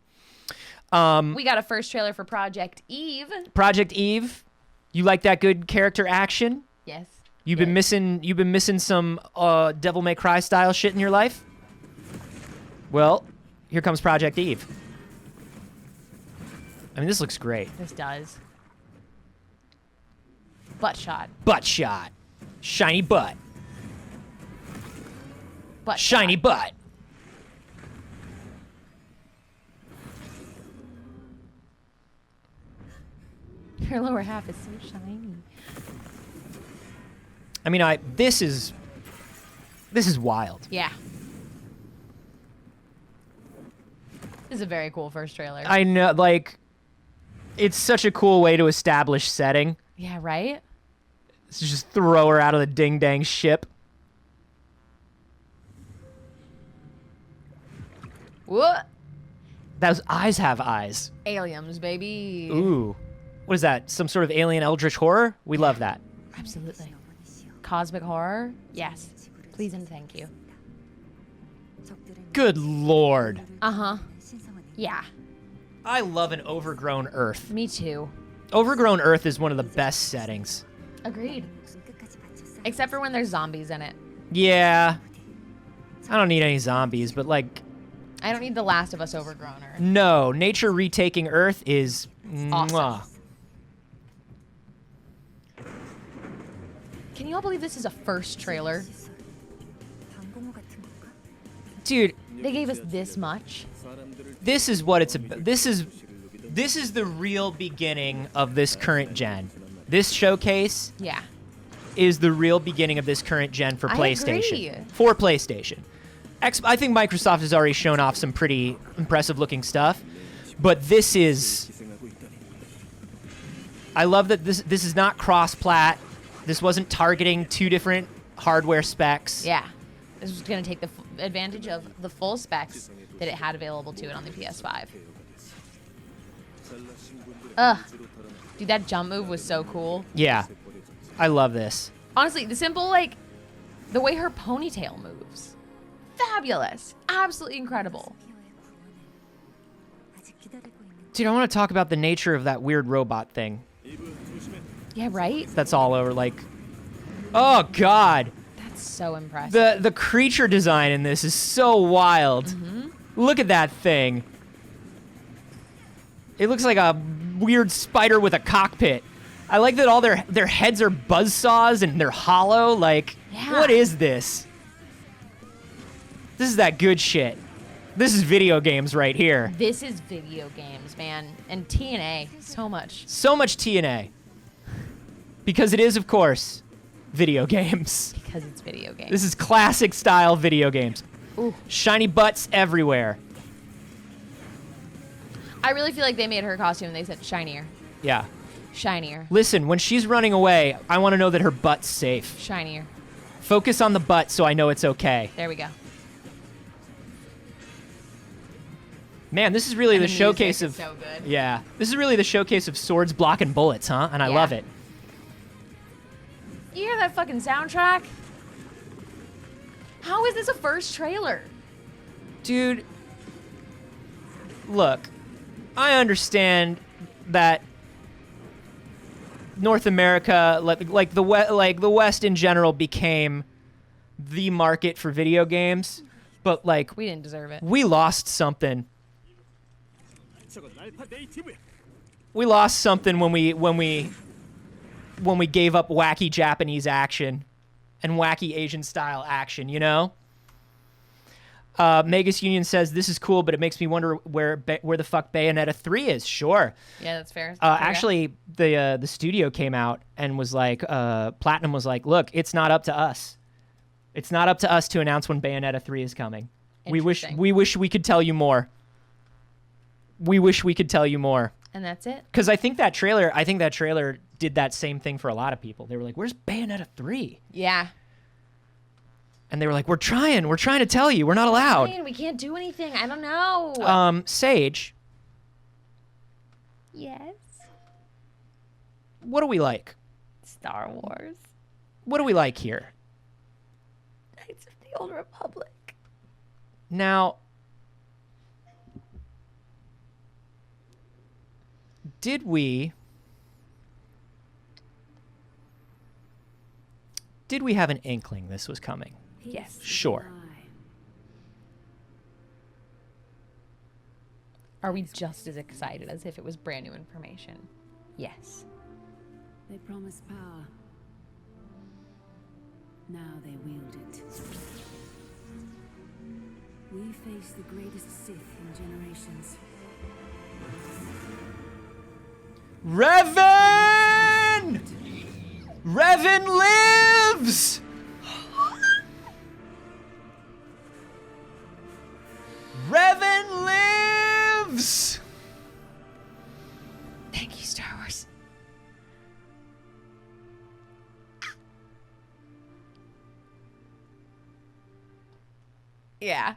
We got a first trailer for Project Eve. Project Eve, you like that good character action? Yes. You've been missing some Devil May Cry style shit in your life? Well, here comes Project Eve. I mean, this looks great. This does. Butt shot. Butt shot. Shiny butt. Butt Shiny shot. butt. Her lower half is so shiny. I mean, this is wild. Yeah. This is a very cool first trailer. I know, it's such a cool way to establish setting. Yeah, right? Let's just throw her out of the ding-dang ship. What? Those eyes have eyes. Aliens, baby. Ooh. What is that? Some sort of alien eldritch horror? We love that. Absolutely. Cosmic horror? Yes. Please and thank you. Good lord. Uh-huh. Yeah. I love an overgrown Earth. Me too. Overgrown Earth is one of the best settings. Agreed. Except for when there's zombies in it. Yeah. I don't need any zombies, but like... I don't need The Last of Us overgrown Earth. No, nature retaking Earth is... Awesome. Mwah. Can you all believe this is a first trailer? Dude, They gave us this much. this is what it's about. This is the real beginning of this current gen. This showcase Yeah. is the real beginning of this current gen for I PlayStation. agree. For PlayStation. I think Microsoft has already shown off some pretty impressive looking stuff, but this is... I love that this is not cross-plat. This wasn't targeting two different hardware specs. Yeah. This was going to take the advantage of the full specs that it had available to it on the PS5. Ugh. Dude, that jump move was so cool. Yeah. I love this. Honestly, the simple, like, the way her ponytail moves. Fabulous. Absolutely incredible. Dude, I want to talk about the nature of that weird robot thing. Yeah, right? That's all over, like... Oh, God. That's so impressive. The creature design in this is so wild. Look at that thing. It looks like a weird spider with a cockpit. I like that all their heads are buzzsaws and they're hollow. Like, Yeah. what is this? This is that good shit. This is video games right here. This is video games, man. And TNA, so much. So much TNA. Because it is, of course, video games. Because it's video games. This is classic style video games. Ooh. Shiny butts everywhere. I really feel like they made her costume and they said shinier. Yeah. Shinier. Listen, when she's running away, I want to know that her butt's safe. Shinier. Focus on the butt so I know it's okay. There we go. Man, this is really And the music showcase is of... so good. Yeah. This is really the showcase of swords blocking bullets, huh? And I Yeah. love it. You hear that fucking soundtrack? How is this a first trailer? Dude, look, I understand that North America, like the West in general, became the market for video games, but like We didn't deserve it. we lost something. We lost something when we gave up wacky Japanese action and wacky Asian style action, you know? Magus Union says, this is cool, but it makes me wonder where the fuck Bayonetta 3 is. Sure. Yeah, that's fair. Actually, the studio came out and was like, Platinum was like, look, it's not up to us. It's not up to us to announce when Bayonetta 3 is coming. We wish we could tell you more. We wish we could tell you more. And that's it. Because I think that trailer did that same thing for a lot of people. They were like, where's Bayonetta 3? Yeah. And they were like, we're trying to tell you. We're not allowed. Fine, we can't do anything. I don't know. Saige, Yes. what do we like? Star Wars. What do we like here? Knights of the Old Republic. Now, did we have an inkling this was coming? Yes. Sure. Are we just as excited as if it was brand new information? Yes. They promised power. Now they wield it. We face the greatest Sith in generations. Revan! Revan lives! Revan lives! Thank you, Star Wars. Yeah.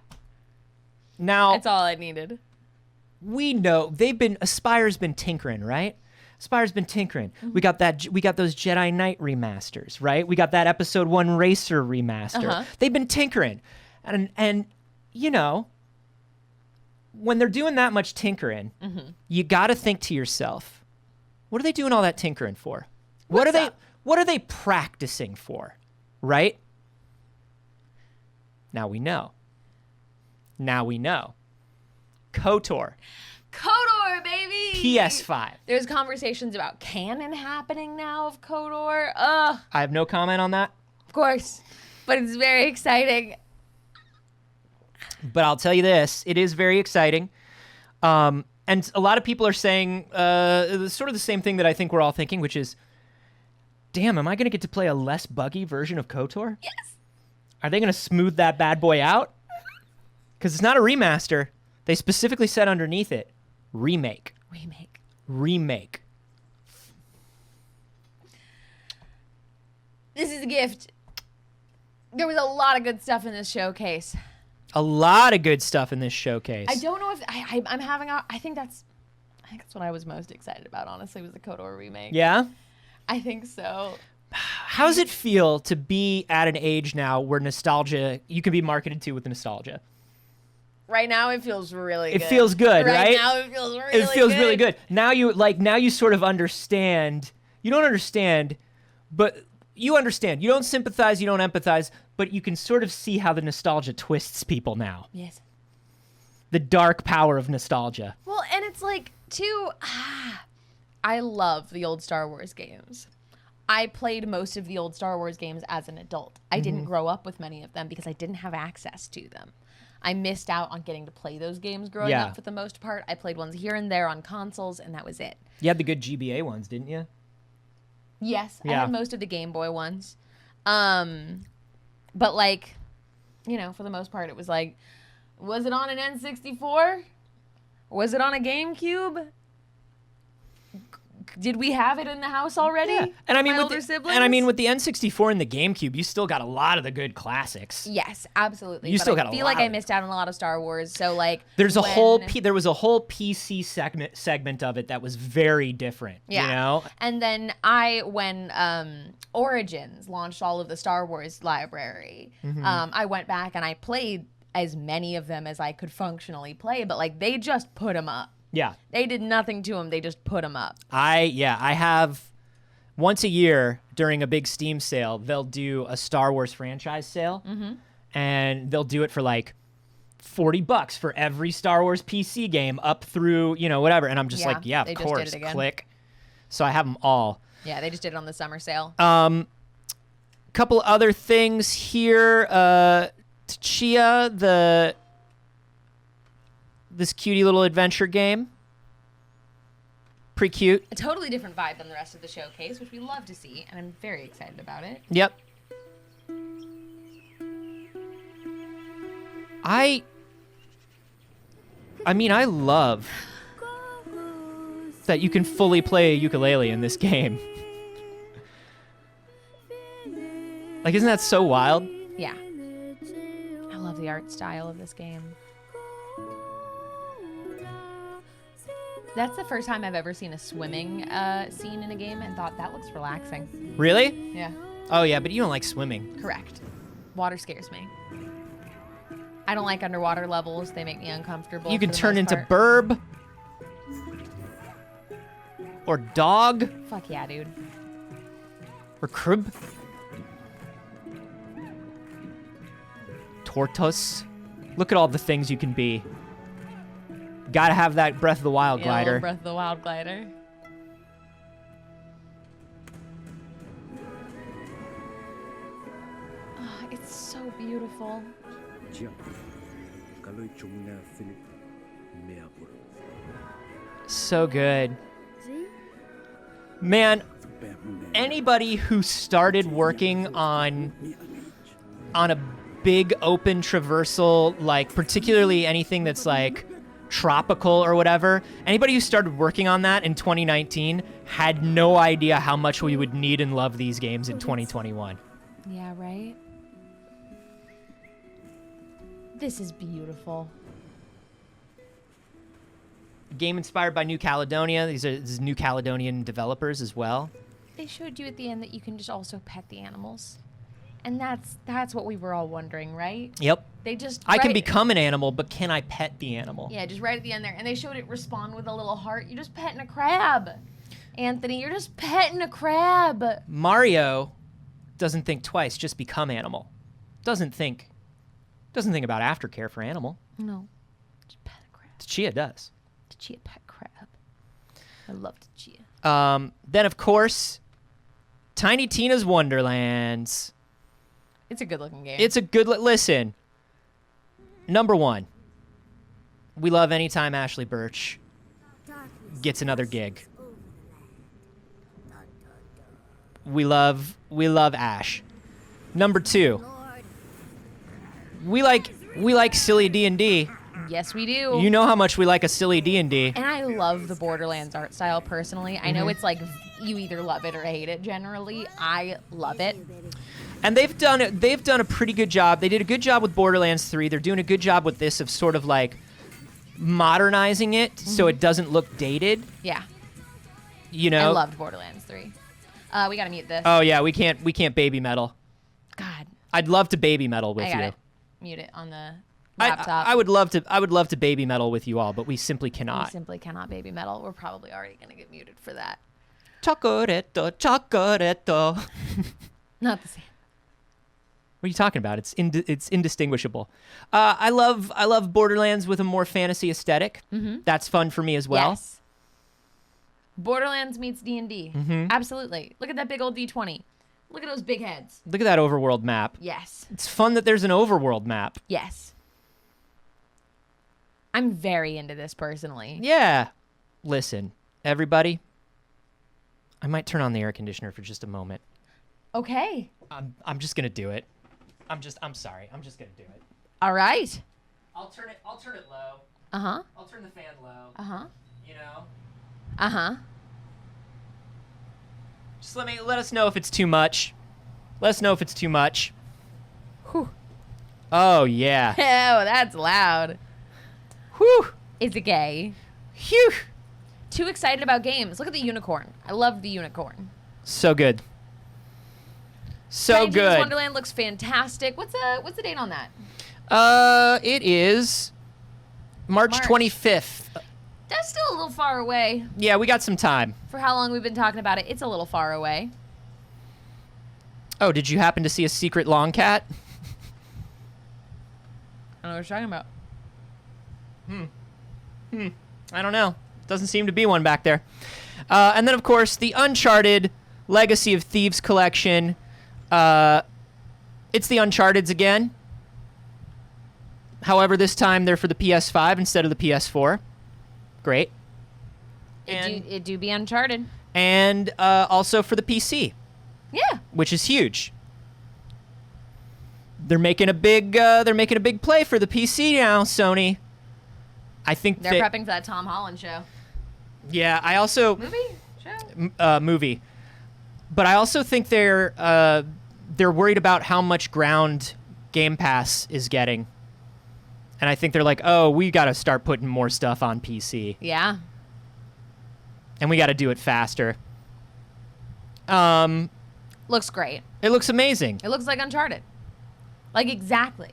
Now, That's all I needed. we know Aspire's been tinkering, right? Spire's been tinkering. We got those Jedi Knight remasters, right? We got that Episode 1 Racer remaster. They've been tinkering. And you know, when they're doing that much tinkering, you got to think to yourself, what are they doing all that tinkering for? What are they practicing for? Right? Now we know. KOTOR. KOTOR, baby! PS5. There's conversations about canon happening now of KOTOR. I have no comment on that. Of course. But it's very exciting. But I'll tell you this, it is very exciting. And a lot of people are saying sort of the same thing that I think we're all thinking, which is, damn, am I going to get to play a less buggy version of KOTOR? Yes. Are they going to smooth that bad boy out? Because it's not a remaster. They specifically said underneath it, remake. This is a gift. There was a lot of good stuff in this showcase. A lot of good stuff in this showcase. I don't know if I'm having a. I think that's what I was most excited about. Honestly, was the KOTOR remake. Yeah. I think so. How does it feel to be at an age now where nostalgia you can be marketed to with nostalgia? Right now, it feels really good. It feels good, right? Right now, it feels really good. It feels really good. Now you sort of understand. You don't understand, but you understand. You don't sympathize, you don't empathize, but you can sort of see how the nostalgia twists people now. Yes. The dark power of nostalgia. Well, and it's like, too, I love the old Star Wars games. I played most of the old Star Wars games as an adult. I didn't grow up with many of them because I didn't have access to them. I missed out on getting to play those games growing up for the most part. I played ones here and there on consoles, and that was it. You had the good GBA ones, didn't you? Yes, Yeah. I had most of the Game Boy ones. But, like, you know, for the most part, it was like, was it on an N64? Was it on a GameCube? Did we have it in the house already? Yeah. And I mean, My with older the, siblings? and I mean, with the N64 and the GameCube, you still got a lot of the good classics. Yes, absolutely. You But still I got a feel lot like of I it. missed out on a lot of Star Wars. So like, There was a whole PC segment of it that was very different. yeah. You know? And then when Origins launched all of the Star Wars library, I went back and I played as many of them as I could functionally play. But like, they just put them up. Yeah. They did nothing to them. They just put them up. I have once a year during a big Steam sale, they'll do a Star Wars franchise sale, and they'll do it for like $40 for every Star Wars PC game up through, you know, whatever. And I'm just like, yeah, they of just did course, it again. click. So I have them all. Yeah, they just did it on the summer sale. Couple other things here. Tchia, this cutie little adventure game. Pretty cute. A totally different vibe than the rest of the showcase, which we love to see, and I'm very excited about it. Yep. I mean, I love that you can fully play a ukulele in this game. Like, isn't that so wild? Yeah. I love the art style of this game. That's the first time I've ever seen a swimming scene in a game and thought that looks relaxing. Really? Yeah. Oh, yeah, but you don't like swimming. Correct. Water scares me. I don't like underwater levels. They make me uncomfortable. You for can the turn most into part. burb. Or dog. Fuck yeah, dude. Or crib. Tortoise. Look at all the things you can be. Gotta have that Breath of the Wild Yeah, little glider. Breath of the Wild glider. Oh, it's so beautiful. So good. Man, anybody who started working on a big open traversal, like particularly anything that's like tropical or whatever, anybody who started working on that in 2019 had no idea how much we would need and love these games in 2021. Yeah, right? This is beautiful. Game inspired by New Caledonia. These are New Caledonian developers as well. They showed you at the end that you can just also pet the animals. And that's what we were all wondering, right? Yep. They just I can become an animal, but can I pet the animal? Yeah, just right at the end there. And they showed it respond with a little heart. You're just petting a crab. Anthony, you're just petting a crab. Mario doesn't think twice, just become animal. Doesn't think about aftercare for animal. No. Just pet a crab. Chia does. Chia pet crab. I love Chia. Then of course, Tiny Tina's Wonderlands. It's a good looking game. It's a good listen. Number one, we love anytime Ashley Birch gets another gig. We love Ash. Number two, we like silly D&D. Yes, we do. You know how much we like a silly D&D. And I love the Borderlands art style personally. I know it's like you either love it or hate it generally. I love it. And they've done a pretty good job. They did a good job with Borderlands 3. They're doing a good job with this of sort of like modernizing it so it doesn't look dated. Yeah. You know? I loved Borderlands 3. We gotta mute this. Oh yeah, we can't baby metal. God. I'd love to baby metal with I got you. it. Mute it on the laptop. I would love to baby metal with you all, but we simply cannot. We simply cannot baby metal. We're probably already gonna get muted for that. Chocoretto. Not the same. What are you talking about? It's indistinguishable. I love Borderlands with a more fantasy aesthetic. That's fun for me as well. Yes. Borderlands meets D&D. Absolutely. Look at that big old D20. Look at those big heads. Look at that overworld map. Yes. It's fun that there's an overworld map. Yes. I'm very into this personally. Yeah. Listen, everybody. I might turn on the air conditioner for just a moment. Okay. I'm just gonna do it. I'm sorry. I'm just gonna do it. All right. I'll turn it low. Uh-huh. I'll turn the fan low. Uh-huh. You know? Uh-huh. Just let us know if it's too much. Let us know if it's too much. Whew. Oh yeah. Oh, that's loud. Whew. Is it gay? Phew. Too excited about games. Look at the unicorn. I love the unicorn. So good. So Tiny Tina's good. Wonderland looks fantastic. What's the date on that? It is March 25th. That's still a little far away. Yeah, we got some time. For how long we've been talking about it, it's a little far away. Oh, did you happen to see a secret long cat? I don't know what you're talking about. I don't know. Doesn't seem to be one back there. And then, of course, the Uncharted Legacy of Thieves collection. It's the Uncharted's again. However, this time they're for the PS5 instead of the PS4. Great. It do be Uncharted. And also for the PC. Yeah. Which is huge. They're making a big play for the PC now, Sony. I think they're prepping for that Tom Holland show. Yeah, I also movie. But I also think they're worried about how much ground Game Pass is getting. And I think they're like, "Oh, we got to start putting more stuff on PC." Yeah. And we got to do it faster. Looks great. It looks amazing. It looks like Uncharted. Like exactly.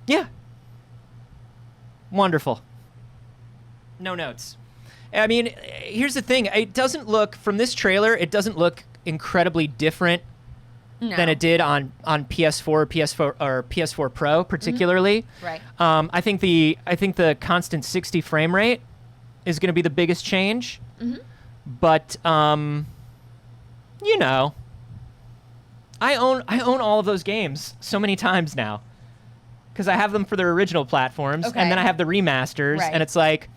Yeah. Wonderful. No notes. I mean, here's the thing. It doesn't look, from this trailer, it doesn't look incredibly different than it did on PS4 or PS4 Pro, particularly. Right. I think the constant 60 frame rate is going to be the biggest change. But you know, I own all of those games so many times now because I have them for their original platforms, and then I have the remasters, and it's like,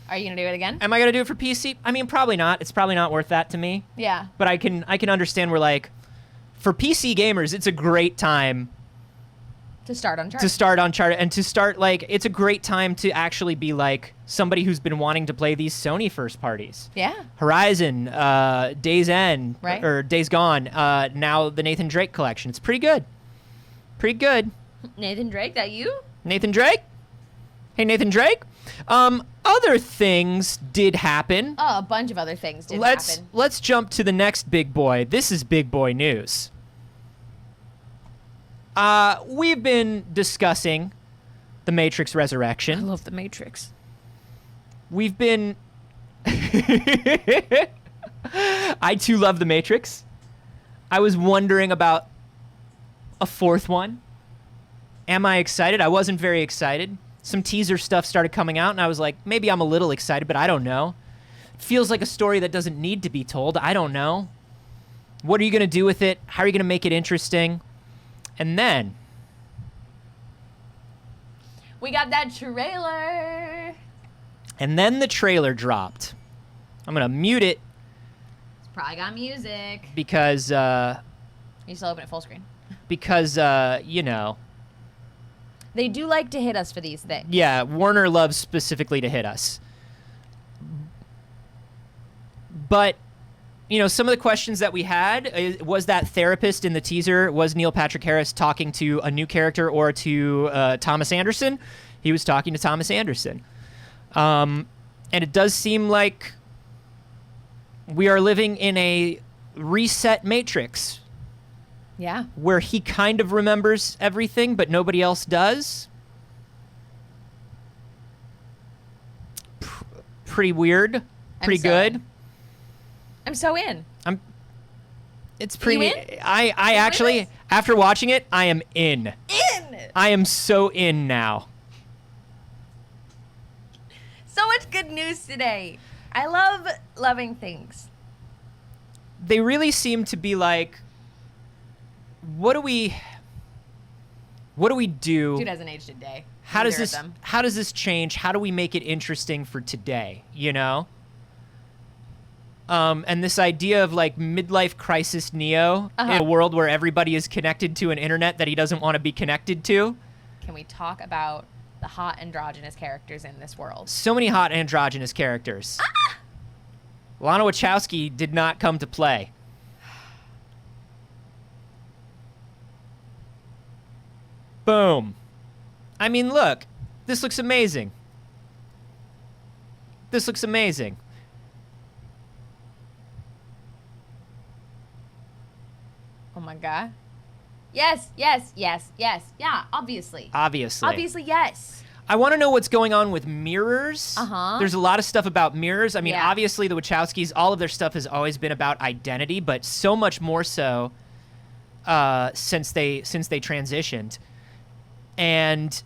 are you gonna do it again? am I gonna do it for PC? I mean, probably not. It's probably not worth that to me. Yeah. But I can understand where, like, for PC gamers, it's a great time to start Uncharted. And to start, like, it's a great time to actually be like somebody who's been wanting to play these Sony first parties. Yeah. Horizon, Days End, right. or Days Gone. Now the Nathan Drake collection. It's pretty good. Pretty good. Nathan Drake, that you? Nathan Drake? Hey, Nathan Drake? Other things did happen. Oh, a bunch of other things did happen. Let's jump to the next big boy. This is big boy news. We've been discussing The Matrix Resurrection. I love The Matrix. We've been... I too love The Matrix. I was wondering about a fourth one. Am I excited? I wasn't very excited. Some teaser stuff started coming out, and I was like, maybe I'm a little excited, but I don't know. It feels like a story that doesn't need to be told. I don't know. What are you going to do with it? How are you going to make it interesting? And then... we got that trailer. And then the trailer dropped. I'm going to mute it. It's probably got music. Because, You still open it full screen. Because, you know... they do like to hit us for these things. Yeah, Warner loves specifically to hit us. But, you know, some of the questions that we had, was that therapist in the teaser, was Neil Patrick Harris talking to a new character or to Thomas Anderson? He was talking to Thomas Anderson. And it does seem like we are living in a reset Matrix. Yeah. Where he kind of remembers everything, but nobody else does. Pretty weird. Pretty good. I'm so in. It's pretty... you in? I actually, after watching it, I am in. I am so in now. So much good news today. I love loving things. They really seem to be like... What do we do? Dude hasn't aged a day. How does this change? How do we make it interesting for today, you know? And this idea of like midlife crisis Neo in a world where everybody is connected to an internet that he doesn't want to be connected to. Can we talk about the hot androgynous characters in this world? So many hot androgynous characters. Lana Wachowski did not come to play. Boom. I mean, look. This looks amazing. This looks amazing. Oh my god. Yes, yes, yes, yes. Yeah, obviously. Obviously. Obviously, yes. I want to know what's going on with mirrors. There's a lot of stuff about mirrors. I mean, obviously, the Wachowskis, all of their stuff has always been about identity, but so much more so since they transitioned. And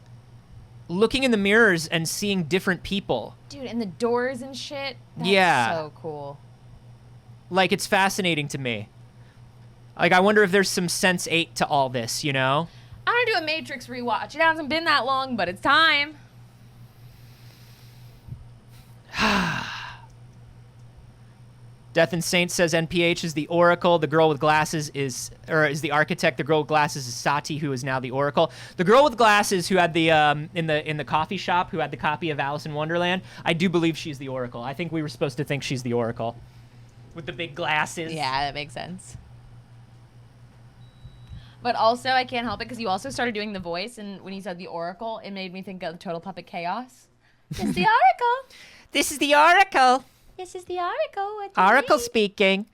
looking in the mirrors and seeing different people. Dude, and the doors and shit. That's so cool. Like, it's fascinating to me. Like, I wonder if there's some Sense 8 to all this, you know? I'm gonna do a Matrix rewatch. It hasn't been that long, but it's time. Death and Saint says NPH is the Oracle. The girl with glasses is the architect. The girl with glasses is Sati, who is now the Oracle. The girl with glasses who had the in the coffee shop, who had the copy of Alice in Wonderland. I do believe she's the Oracle. I think we were supposed to think she's the Oracle, with the big glasses. Yeah, that makes sense. But also, I can't help it because you also started doing the voice, and when you said the Oracle, it made me think of Total Puppet Chaos. It's the Oracle. This is the Oracle. This is the Oracle. Oracle speaking.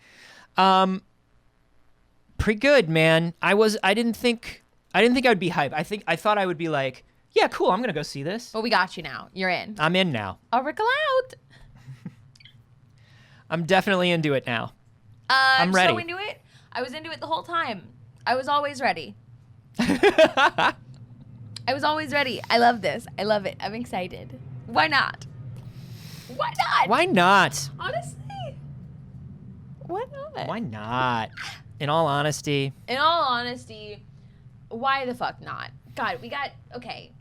Pretty good, man. I didn't think I'd be hyped. I thought I would be like, yeah, cool, I'm gonna go see this. But we got you now. You're in. I'm in now. Oracle out. I'm definitely into it now. I'm ready. So into it. I was into it the whole time. I was always ready. I was always ready. I love this. I love it. I'm excited. Why not? Why not? Why not? Honestly, why not? Why not? In all honesty. In all honesty, why the fuck not? God, okay.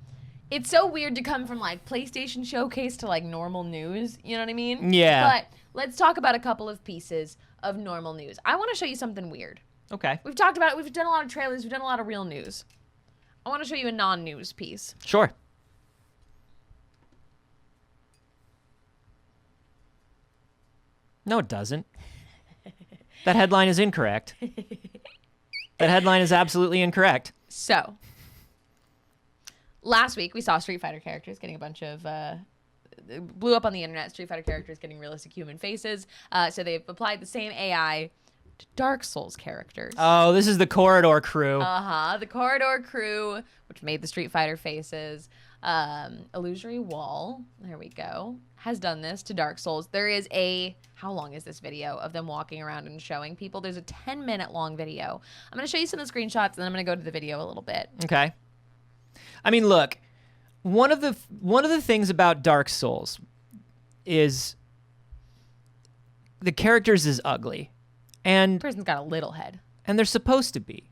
It's so weird to come from like PlayStation Showcase to like normal news. You know what I mean? Yeah. But let's talk about a couple of pieces of normal news. I want to show you something weird. Okay. We've talked about it. We've done a lot of trailers. We've done a lot of real news. I want to show you a non-news piece. Sure. No, it doesn't. That headline is incorrect. That headline is absolutely incorrect. So, last week we saw Street Fighter characters getting a bunch of blew up on the internet. Street Fighter characters getting realistic human faces. So they've applied the same AI to Dark Souls characters. Oh, this is the Corridor crew. The Corridor crew, which made the Street Fighter faces. Illusory Wall, there we go, has done this to Dark Souls. There is how long is this video of them walking around and showing people? There's a 10-minute long video. I'm going to show you some of the screenshots, and then I'm going to go to the video a little bit. Okay. I mean, look, one of the things about Dark Souls is the characters is ugly. And The person's got a little head. And they're supposed to be.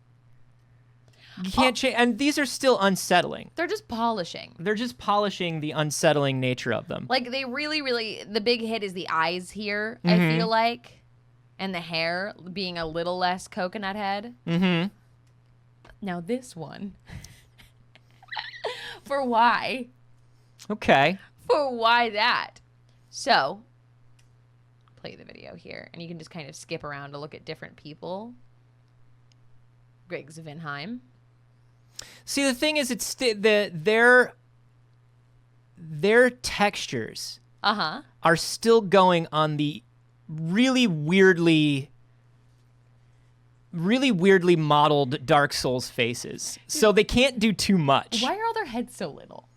You can't change, and these are still unsettling. They're just polishing. They're just polishing the unsettling nature of them. Like, they really, the big hit is the eyes here, Mm-hmm. I feel like, and the hair being a little less coconut head. Mm-hmm. Now this one, for why? Okay. For why that? So, play the video here, and you can just kind of skip around to look at different people. Griggs Vinheim. See, the thing is, it's their textures are still going on the really weirdly modeled Dark Souls faces. So they can't do too much. Why are all their heads so little?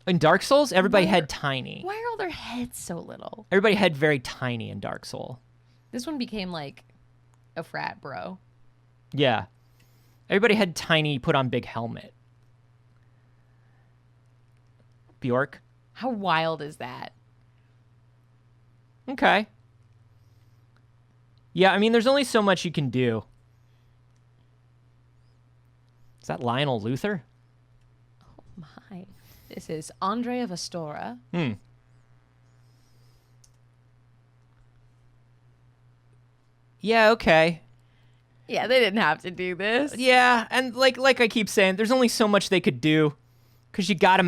In Dark Souls, everybody had tiny. Why are all their heads so little? Everybody had very tiny in Dark Soul. This one became like a frat bro. Yeah. Everybody had tiny, put on big helmet. Bjork. How wild is that? Okay. Yeah, I mean, there's only so much you can do. Is that Lionel Luther? Oh my. This is Andrea Vastora. Yeah, okay. Yeah, they didn't have to do this. Yeah, and like I keep saying, there's only so much they could do, because you gotta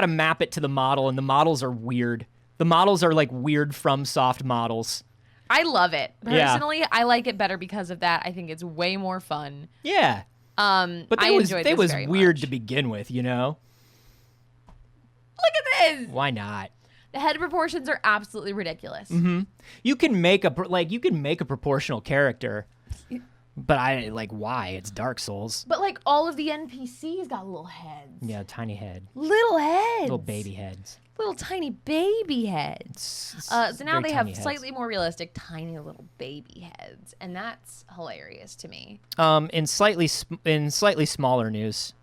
map it to the model, and the models are weird. The models are like weird from soft models. I love it. Yeah. Personally, I like it better because of that. I think it's way more fun. Yeah. But I enjoyed this was very weird much. to begin with, you know? Look at this. Why not? The head proportions are absolutely ridiculous. You can make a proportional character, but why? It's Dark Souls. But like all of the NPCs got little heads. Yeah, tiny head. Little heads. Little baby heads. Little tiny baby heads. So now they have slightly more realistic, tiny little baby heads, and that's hilarious to me. In slightly smaller news,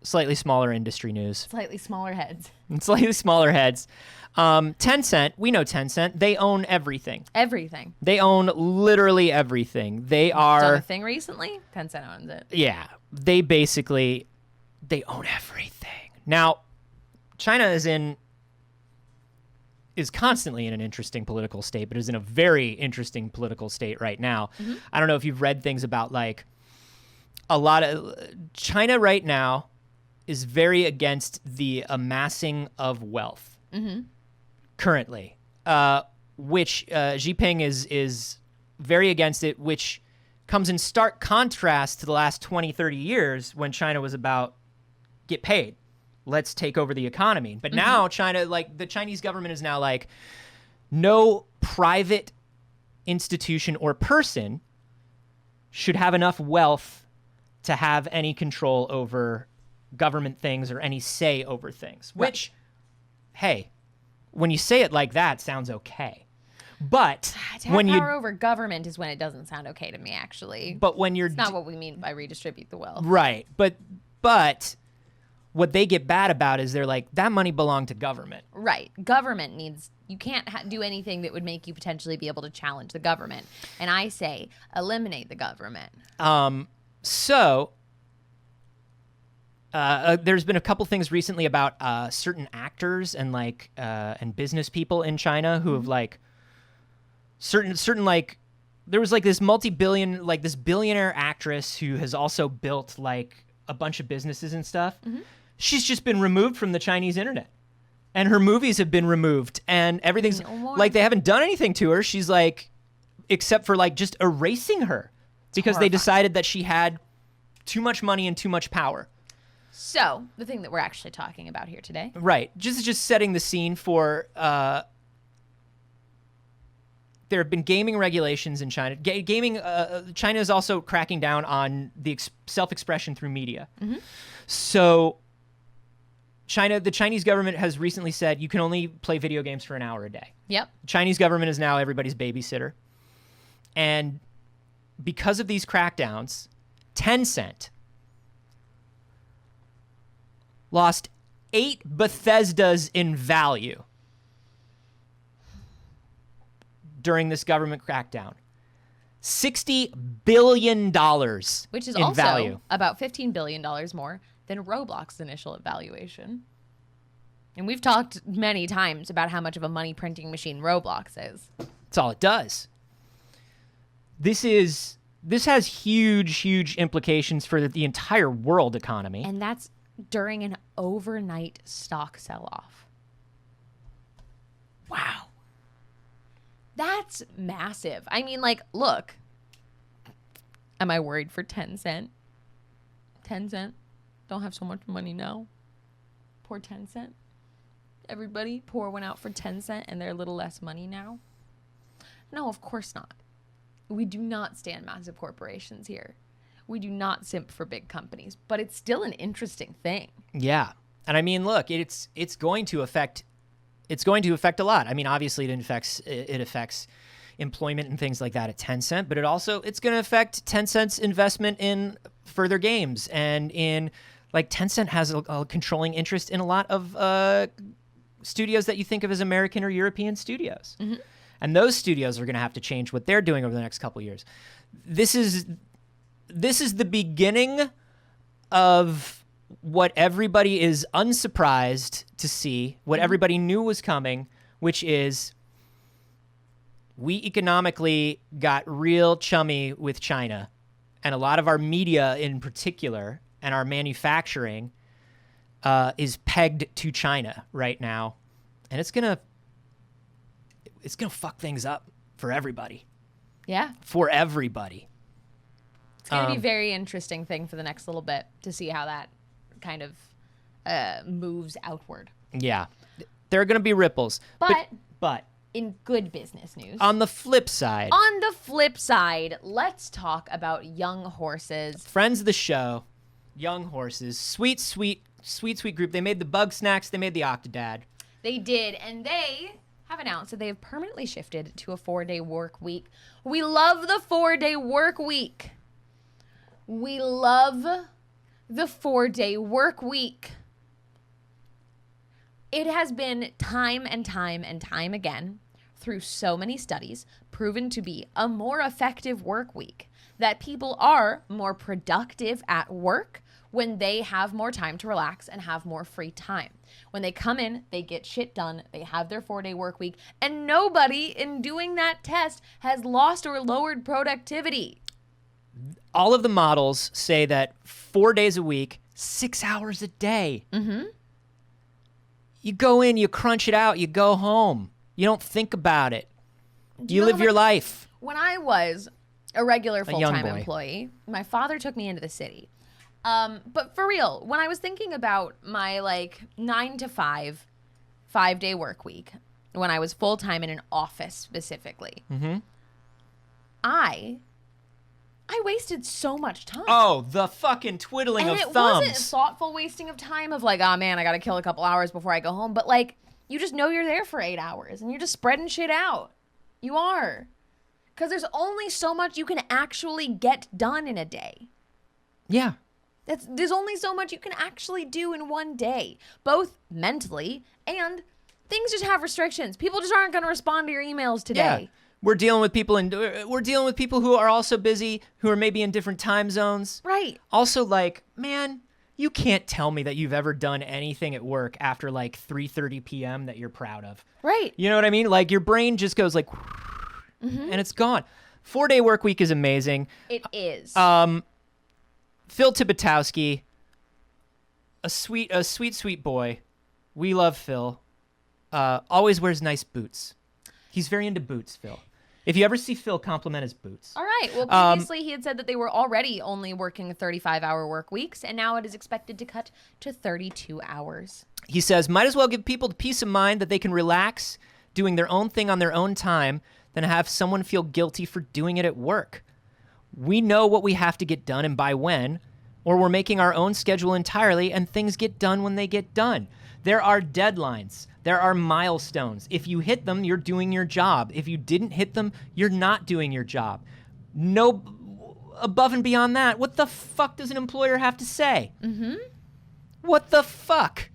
slightly smaller industry news, Slightly smaller heads. and slightly smaller heads. TenCent, we know TenCent. They own everything. Everything. They own literally everything. They Done are. a thing recently. Tencent owns it. Yeah, they own everything. Now, China is constantly in an interesting political state, but is in a very interesting political state right now. I don't know if you've read things about like a lot of China right now is very against the amassing of wealth currently, which Jinping is very against it, which comes in stark contrast to the last 20, 30 years when China was about get paid. Let's take over the economy. But now China, like the Chinese government is now like, no private institution or person should have enough wealth to have any control over government things or any say over things. Which, hey, when you say it like that, sounds okay. But To have power over government is when it doesn't sound okay to me, actually. But when you're It's not what we mean by redistribute the wealth. right, but what they get bad about is they're like, that money belonged to government. Right. Government needs, you can't do anything that would make you potentially be able to challenge the government. And I say, eliminate the government. There's been a couple things recently about certain actors and like and business people in China who have like certain like there was like this this billionaire actress who has also built like a bunch of businesses and stuff. She's just been removed from the Chinese internet, and her movies have been removed, and everything's like they haven't done anything to her. She's like, except for like just erasing her because they decided that she had too much money and too much power. So, the thing that we're actually talking about here today. Right. Just setting the scene for there have been gaming regulations in China. China is also cracking down on the self-expression through media. So the Chinese government has recently said you can only play video games for an hour a day. Yep. The Chinese government is now everybody's babysitter. And because of these crackdowns, TenCent lost 8 Bethesdas in value during this government crackdown. $60 billion Which is in also value. about $15 billion more than Roblox's initial evaluation. And we've talked many times about how much of a money printing machine Roblox is. That's all it does. This has huge implications for the entire world economy. And that's during an overnight stock sell-off. Wow. That's massive. I mean, like, look. Am I worried for TenCent? TenCent don't have so much money now. Poor TenCent. Everybody, poor went out for TenCent and they're a little less money now. No, of course not. We do not stand massive corporations here. We do not simp for big companies, but it's still an interesting thing. Yeah. And I mean, look, it's going to affect a lot. I mean, obviously it affects employment and things like that at TenCent, but it's going to affect TenCent's investment in further games and in, like, TenCent has a controlling interest in a lot of studios that you think of as American or European studios. And those studios are going to have to change what they're doing over the next couple of years. This is the beginning of what everybody is unsurprised to see, what everybody knew was coming, which is we economically got real chummy with China. And a lot of our media in particular and our manufacturing is pegged to China right now. And it's gonna fuck things up for everybody. Yeah. For everybody. It's going to be a very interesting thing for the next little bit to see how that kind of moves outward. Yeah. There are going to be ripples. But in good business news. On the flip side, let's talk about Young Horses. Friends of the show, Young Horses, sweet group. They made the Bugsnax, they made the Octodad. They did, and they have announced that they have permanently shifted to a 4-day work week. We love the 4-day work week. We love the 4-day work week. It has been time and time and time again, through so many studies, proven to be a more effective work week, that people are more productive at work when they have more time to relax and have more free time. When they come in, they get shit done, they have their 4-day work week, and nobody in doing that test has lost or lowered productivity. All of the models say that 4 days a week, 6 hours a day. You go in, you crunch it out, you go home. You don't think about it. You live your life. When I was a regular full-time boy. employee, my father took me into the city. But for real, when I was thinking about my 9 to 5, 5-day work week, when I was full-time in an office specifically, I wasted so much time. Oh, the fucking twiddling of thumbs. And it wasn't a thoughtful wasting of time of oh man, I gotta kill a couple hours before I go home. But you just know you're there for 8 hours and you're just spreading shit out. You are. Because there's only so much you can actually get done in a day. Yeah. There's only so much you can actually do in one day, both mentally and things just have restrictions. People just aren't going to respond to your emails today. Yeah. We're dealing with people who are also busy, who are maybe in different time zones. Right. Also, man, you can't tell me that you've ever done anything at work after 3:30 p.m. that you're proud of. Right. You know what I mean? Your brain just goes and it's gone. 4-day work week is amazing. It is. Phil Tibetowski, a sweet boy. We love Phil. Always wears nice boots. He's very into boots, Phil. If you ever see Phil, compliment his boots. All right. Well, previously he had said that they were already only working 35-hour work weeks, and now it is expected to cut to 32 hours. He says, might as well give people the peace of mind that they can relax doing their own thing on their own time than have someone feel guilty for doing it at work. We know what we have to get done and by when, or we're making our own schedule entirely and things get done when they get done. There are deadlines. There are milestones. If you hit them, you're doing your job. If you didn't hit them, you're not doing your job. No, above and beyond that, what the fuck does an employer have to say? Mm-hmm. What the fuck?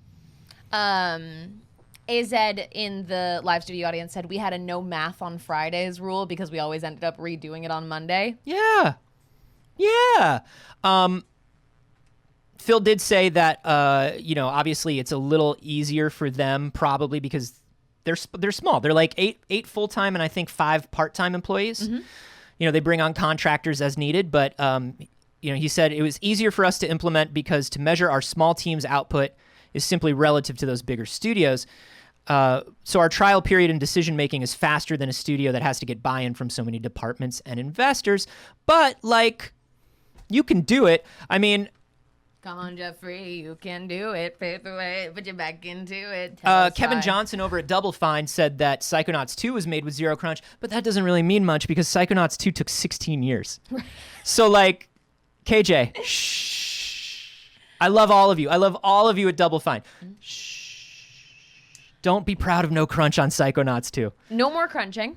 AZ in the live studio audience said we had a no math on Fridays rule because we always ended up redoing it on Monday. Yeah. Yeah. Phil did say that, obviously it's a little easier for them probably because they're small. They're like eight full-time and I think 5 part-time employees. Mm-hmm. They bring on contractors as needed, but, he said it was easier for us to implement because to measure our small team's output is simply relative to those bigger studios. So our trial period and decision-making is faster than a studio that has to get buy-in from so many departments and investors. But, you can do it. I mean... Come on, Jeffrey, you can do it. Pave the way, put your back into it. Kevin Johnson over at Double Fine said that Psychonauts 2 was made with zero crunch, but that doesn't really mean much because Psychonauts 2 took 16 years. So, KJ, shh. I love all of you. I love all of you at Double Fine. Shh. Don't be proud of no crunch on Psychonauts 2. No more crunching.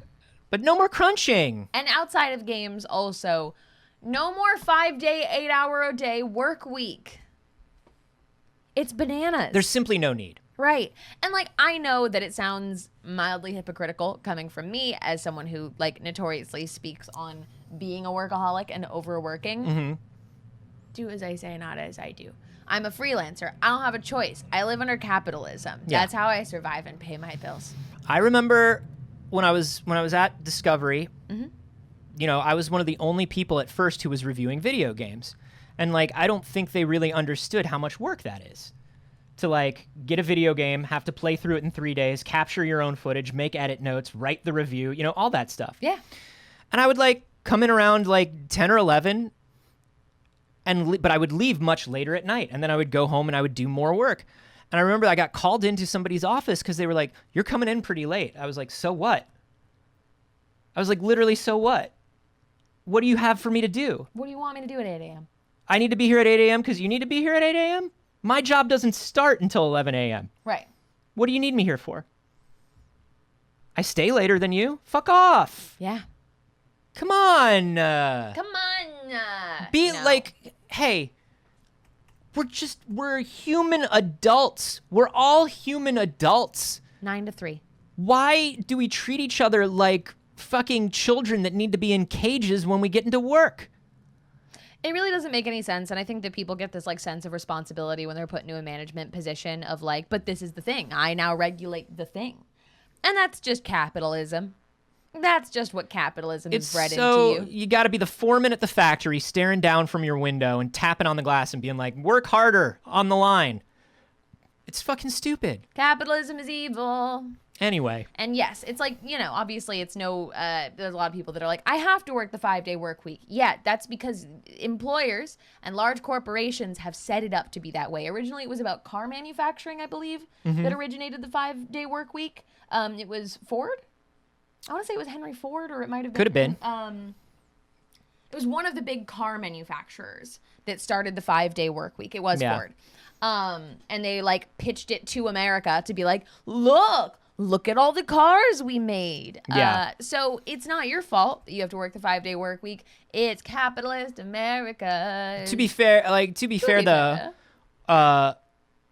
But no more crunching. And outside of games also... No more 5-day, 8-hour-a-day work week. It's bananas. There's simply no need. Right. And, I know that it sounds mildly hypocritical coming from me as someone who, notoriously speaks on being a workaholic and overworking. Mm-hmm. Do as I say, not as I do. I'm a freelancer. I don't have a choice. I live under capitalism. Yeah. That's how I survive and pay my bills. I remember when I was at Discovery... Mm-hmm. I was one of the only people at first who was reviewing video games. And, I don't think they really understood how much work that is. To, get a video game, have to play through it in 3 days, capture your own footage, make edit notes, write the review, all that stuff. Yeah. And I would, come in around, 10 or 11, but I would leave much later at night. And then I would go home and I would do more work. And I remember I got called into somebody's office because they were like, you're coming in pretty late. I was like, so what? I was like, literally, so what? What do you have for me to do? What do you want me to do at 8 a.m.? I need to be here at 8 a.m. because you need to be here at 8 a.m.? My job doesn't start until 11 a.m. Right. What do you need me here for? I stay later than you? Fuck off. Yeah. Come on. Come on. Be hey, we're human adults. We're all human adults. 9 to 3. Why do we treat each other like fucking children that need to be in cages when we get into work? It really doesn't make any sense, and I think that people get this sense of responsibility when they're put into a management position of but this is the thing. I now regulate the thing. And that's just capitalism. That's just what capitalism is bred into you. You got to be the foreman at the factory staring down from your window and tapping on the glass and being like, work harder on the line. It's fucking stupid. Capitalism is evil. Anyway. And yes, it's obviously it's there's a lot of people that are like, I have to work the 5-day work week. Yeah, that's because employers and large corporations have set it up to be that way. Originally, it was about car manufacturing, I believe, that originated the 5-day work week. It was Ford. I want to say it was Henry Ford, or it might have been. Could have been. It was one of the big car manufacturers that started the 5-day work week. It was Ford. And they pitched it to America to be like, look at all the cars we made. Yeah. So it's not your fault that you have to work the 5-day work week. It's capitalist America. To be fair,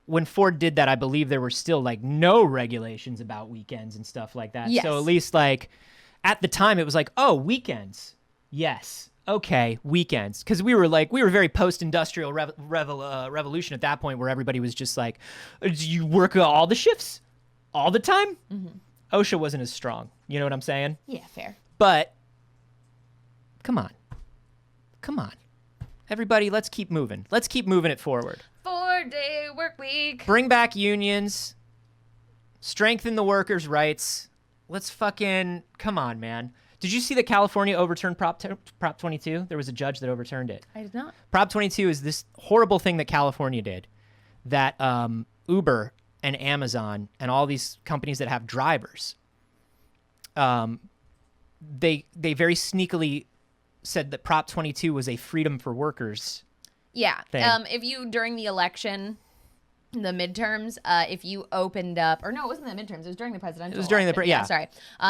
when Ford did that, I believe there were still no regulations about weekends and stuff like that. Yes. So at least at the time it was oh, weekends. Yes. Okay, weekends. Because we were very post-industrial revolution at that point where everybody was just do you work all the shifts? All the time? Mm-hmm. OSHA wasn't as strong. You know what I'm saying? Yeah, fair. But, come on. Everybody, let's keep moving. Let's keep moving it forward. 4-day work week. Bring back unions. Strengthen the workers' rights. Let's fucking, come on, man. Did you see that California overturned Prop 22? There was a judge that overturned it. I did not. Prop 22 is this horrible thing that California did, that Uber and Amazon and all these companies that have drivers, they very sneakily said that Prop 22 was a freedom for workers. Yeah. Thing. If you, during the election, the midterms, if you opened up, or no, it wasn't the midterms, it was during the presidential election. Yeah. Sorry.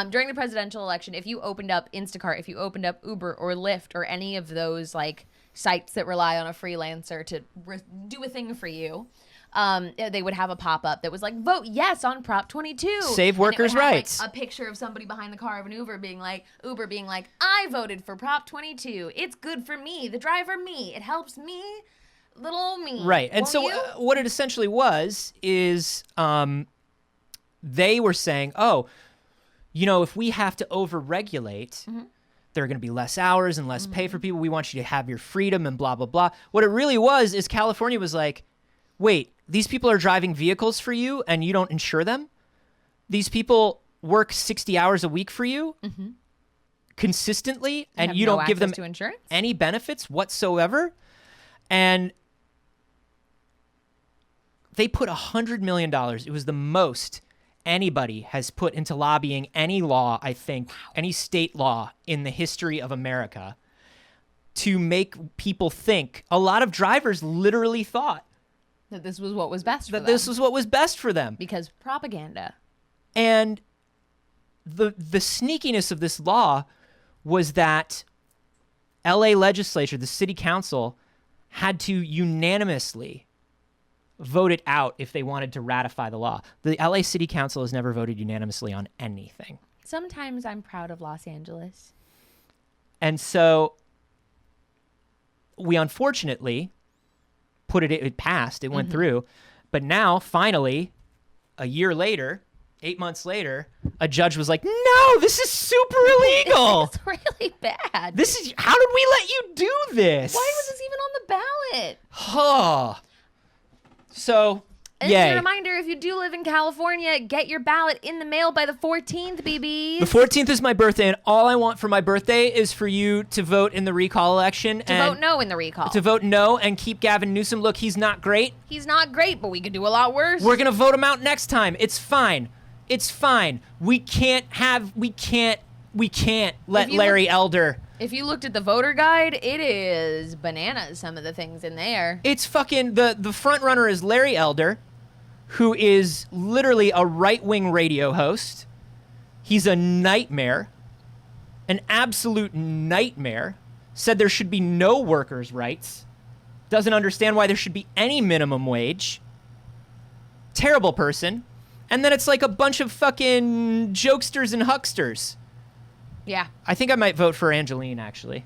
During the presidential election, if you opened up Instacart, if you opened up Uber or Lyft or any of those like sites that rely on a freelancer to do a thing for you, they would have a pop-up that was like, vote yes on Prop 22. Save workers' rights. Like, a picture of somebody behind the car of an Uber being like, I voted for Prop 22. It's good for me, the driver me. It helps me, little old me. Right. And Won't so you? what it essentially was is they were saying, oh, you know, if we have to over-regulate, there are going to be less hours and less pay for people. We want you to have your freedom and blah, blah, blah. What it really was is California was like, wait, these people are driving vehicles for you and you don't insure them? These people work 60 hours a week for you consistently and you don't give them any benefits whatsoever? And they put $100 million. It was the most anybody has put into lobbying any law, I think, any state law in the history of America, to make people think. A lot of drivers literally thought that this was what was best for them. This was what was best for them. Because propaganda. And the sneakiness of this law was that LA legislature, the city council, had to unanimously vote it out if they wanted to ratify the law. The LA City Council has never voted unanimously on anything. Sometimes I'm proud of Los Angeles. And so we unfortunately it passed, it went through. But now, finally, a year later, 8 months later, a judge was like, no, this is super illegal. It's really bad. How did we let you do this? Why was this even on the ballot? Huh. So, and yay. as a reminder, if you do live in California, get your ballot in the mail by the 14th, BBs. The 14th is my birthday, and all I want for my birthday is for you to vote in the recall election. To vote no in the recall. To vote no and keep Gavin Newsom. Look, he's not great. He's not great, but we could do a lot worse. We're going to vote him out next time. It's fine. It's fine. We can't let Larry Elder. If you looked at the voter guide, it is bananas, some of the things in there. It's fucking, the front runner is Larry Elder, who is literally a right-wing radio host. He's a nightmare, an absolute nightmare. Said there should be no workers' rights. Doesn't understand why there should be any minimum wage. Terrible person. And then it's like a bunch of fucking jokesters and hucksters. Yeah. I think I might vote for Angelyne, actually.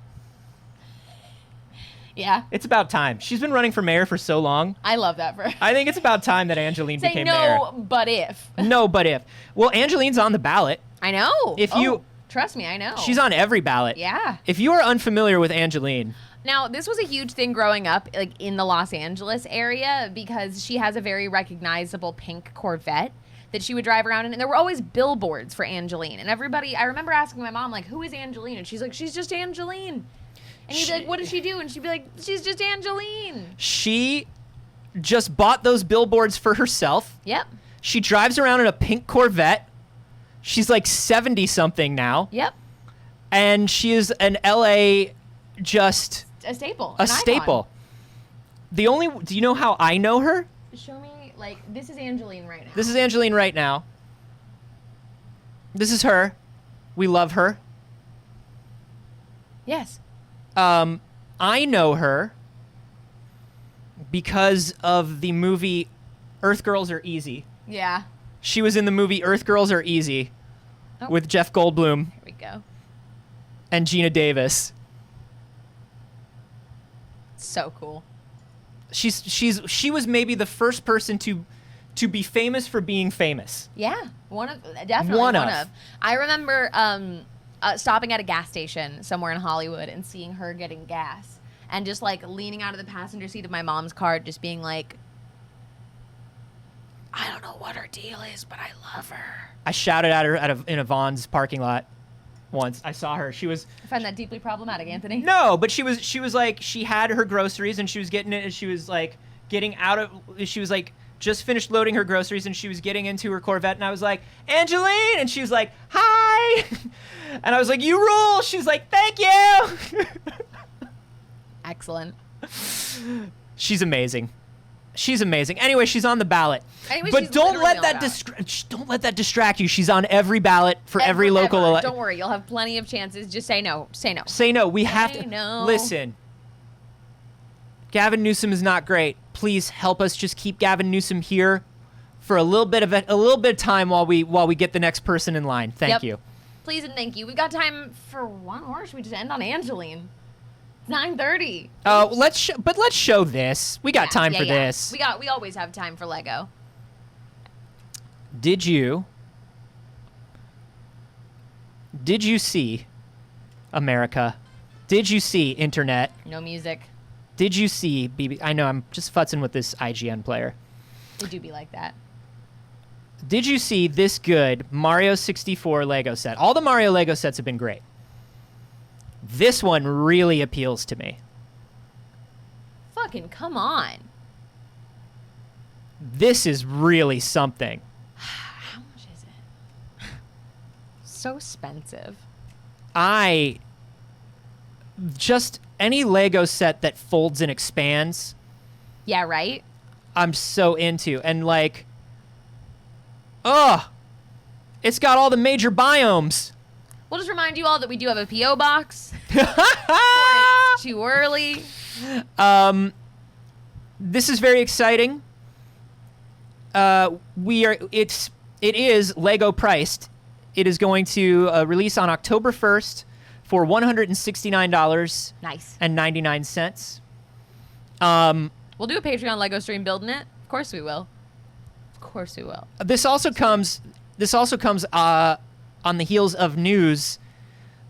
Yeah. It's about time. She's been running for mayor for so long. I love that for her. I think it's about time that Angelyne Say became no, mayor. but if. No, but if. Well, Angeline's on the ballot. I know. Trust me, I know. She's on every ballot. Yeah. If you are unfamiliar with Angelyne. Now, this was a huge thing growing up, like in the Los Angeles area, because she has a very recognizable pink Corvette that she would drive around in, and there were always billboards for Angelyne. And everybody, I remember asking my mom, like, who is Angelyne? And she's like, she's just Angelyne. And you'd be like, what does she do? And she'd be like, she's just Angelyne. She just bought those billboards for herself. Yep. She drives around in a pink Corvette. She's like 70-something now. Yep. And she is an LA just... A staple. A staple. Icon. Do you know how I know her? Show me, like, this is Angelyne right now. This is Angelyne right now. This is her. We love her. Yes. I know her because of the movie Earth Girls Are Easy. Yeah. She was in the movie Earth Girls Are Easy with Jeff Goldblum. Here we go. And Gina Davis. So cool. She was maybe the first person to be famous for being famous. Yeah, definitely one of. I remember stopping at a gas station somewhere in Hollywood and seeing her getting gas, and just like leaning out of the passenger seat of my mom's car, just being like, I don't know what her deal is, but I love her. I shouted at her in a Vaughn's parking lot. once. I saw her. She was. I find that deeply problematic, Anthony. No, but she was like, she had her groceries and she was getting it, and she was like getting out of. She was like just finished loading her groceries and she was getting into her Corvette, and I was like, Angelyne, and she was like, hi, and I was like, you rule. She was like, thank you. Excellent. She's amazing. She's amazing. Anyway, she's on the ballot. Anyway, but she's don't let literally that don't let that distract you. She's on every ballot for every local Ever. election. Don't worry, you'll have plenty of chances. Just say no. Say no. Say no. We have Say to no. listen. Gavin Newsom is not great. Please help us just keep Gavin Newsom here for a little bit of time while we get the next person in line. Thank you. Please and thank you. We've got time for one more. Should we just end on Angelyne? 9:30. Let's show this. We got time for this. We always have time for Lego. Did you see, America? Did you see, Internet? No music. Did you see, BB? I know I'm just futzing with this IGN player. It do be like that. Did you see this good Mario 64 Lego set? All the Mario Lego sets have been great. This one really appeals to me. Fucking come on. This is really something. How much is it? So expensive. Just any Lego set that folds and expands. Yeah, right? I'm so into. And like, it's got all the major biomes. We'll just remind you all that we do have a P.O. box. It's too early. This is very exciting. It is Lego priced. It is going to release on October 1st for $169. Nice. And 99 cents. We'll do a Patreon Lego stream building it. Of course we will. Of course we will. This also comes on the heels of news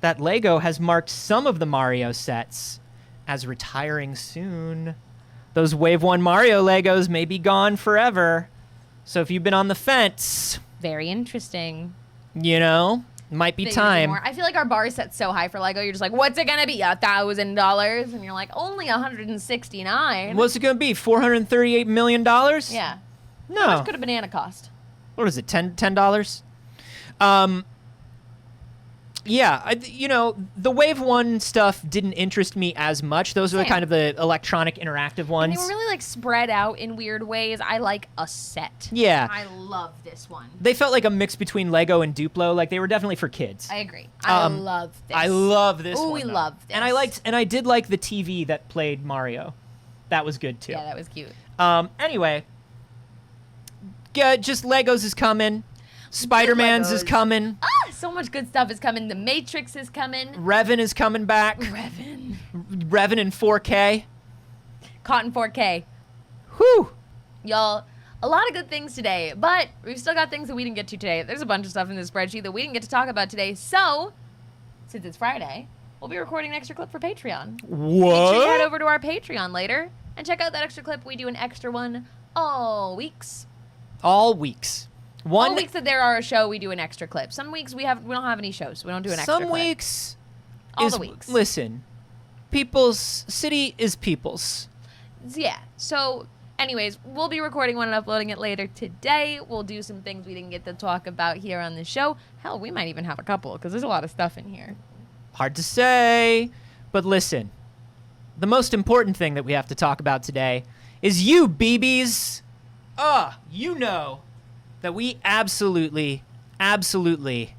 that Lego has marked some of the Mario sets as retiring soon. Those Wave 1 Mario Legos may be gone forever. So if you've been on the fence, Very interesting. you know, might be time. I feel like our bar is set so high for Lego. You're just like, what's it gonna be? $1,000? And you're like, only $169. What's it going to be? $438 million? Yeah. No. How much could a banana cost? What is it? $10? Yeah, the Wave 1 stuff didn't interest me as much. Those were kind of the electronic interactive ones. And they were really like spread out in weird ways. I like a set. Yeah. I love this one. They felt like a mix between Lego and Duplo. Like they were definitely for kids. I agree. I love this. I love this one. Oh, we though. love this. And I did like the TV that played Mario. That was good too. Yeah, that was cute. Anyway, just Legos is coming. Spider-Man's is coming. So much good stuff is coming. The Matrix is coming. Revan is coming back. Revan in 4K. Caught in 4K. Whew. Y'all, a lot of good things today, but we've still got things that we didn't get to today. There's a bunch of stuff in this spreadsheet that we didn't get to talk about today. So, since it's Friday, we'll be recording an extra clip for Patreon. What? Make sure you head over to our Patreon later and check out that extra clip. We do an extra one all weeks. All weeks. All weeks that there are a show, we do an extra clip. Some weeks we don't have any shows, so we don't do an extra clip. Some weeks. All the weeks. Listen, people's city is people's. Yeah. So, anyways, we'll be recording one and uploading it later today. We'll do some things we didn't get to talk about here on the show. Hell, we might even have a couple because there's a lot of stuff in here. Hard to say, but listen. The most important thing that we have to talk about today is you, BBs. You know that we absolutely, absolutely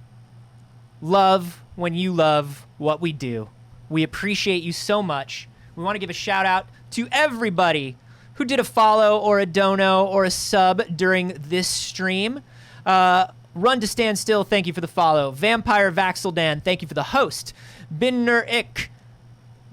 love when you love what we do. We appreciate you so much. We want to give a shout out to everybody who did a follow or a dono or a sub during this stream. Run to Stand Still, thank you for the follow. Vampire Vaxeldan, thank you for the host. Binner Ick,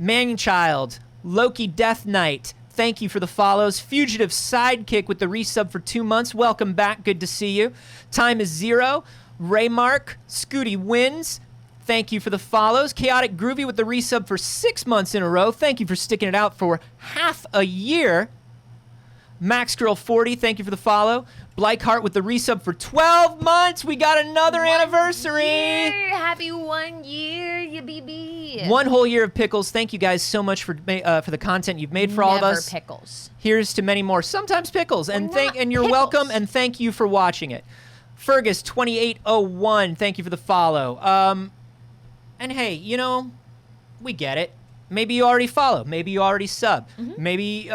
Manchild, Loki Death Knight, thank you for the follows. Fugitive Sidekick with the resub for 2 months. Welcome back. Good to see you. Time is 0. Raymark, Scooty Wins. Thank you for the follows. Chaotic Groovy with the resub for 6 months in a row. Thank you for sticking it out for half a year. Max Girl 40, thank you for the follow. Blycehart with the resub for 12 months. We got another anniversary. Happy 1 year, you BB. 1 whole year of pickles. Thank you guys so much for the content you've made for all of us. Never pickles. Here's to many more. Sometimes pickles. And not you're pickles. welcome, and thank you for watching it. Fergus2801, thank you for the follow. And hey, you know, we get it. Maybe you already follow. Maybe you already sub. Maybe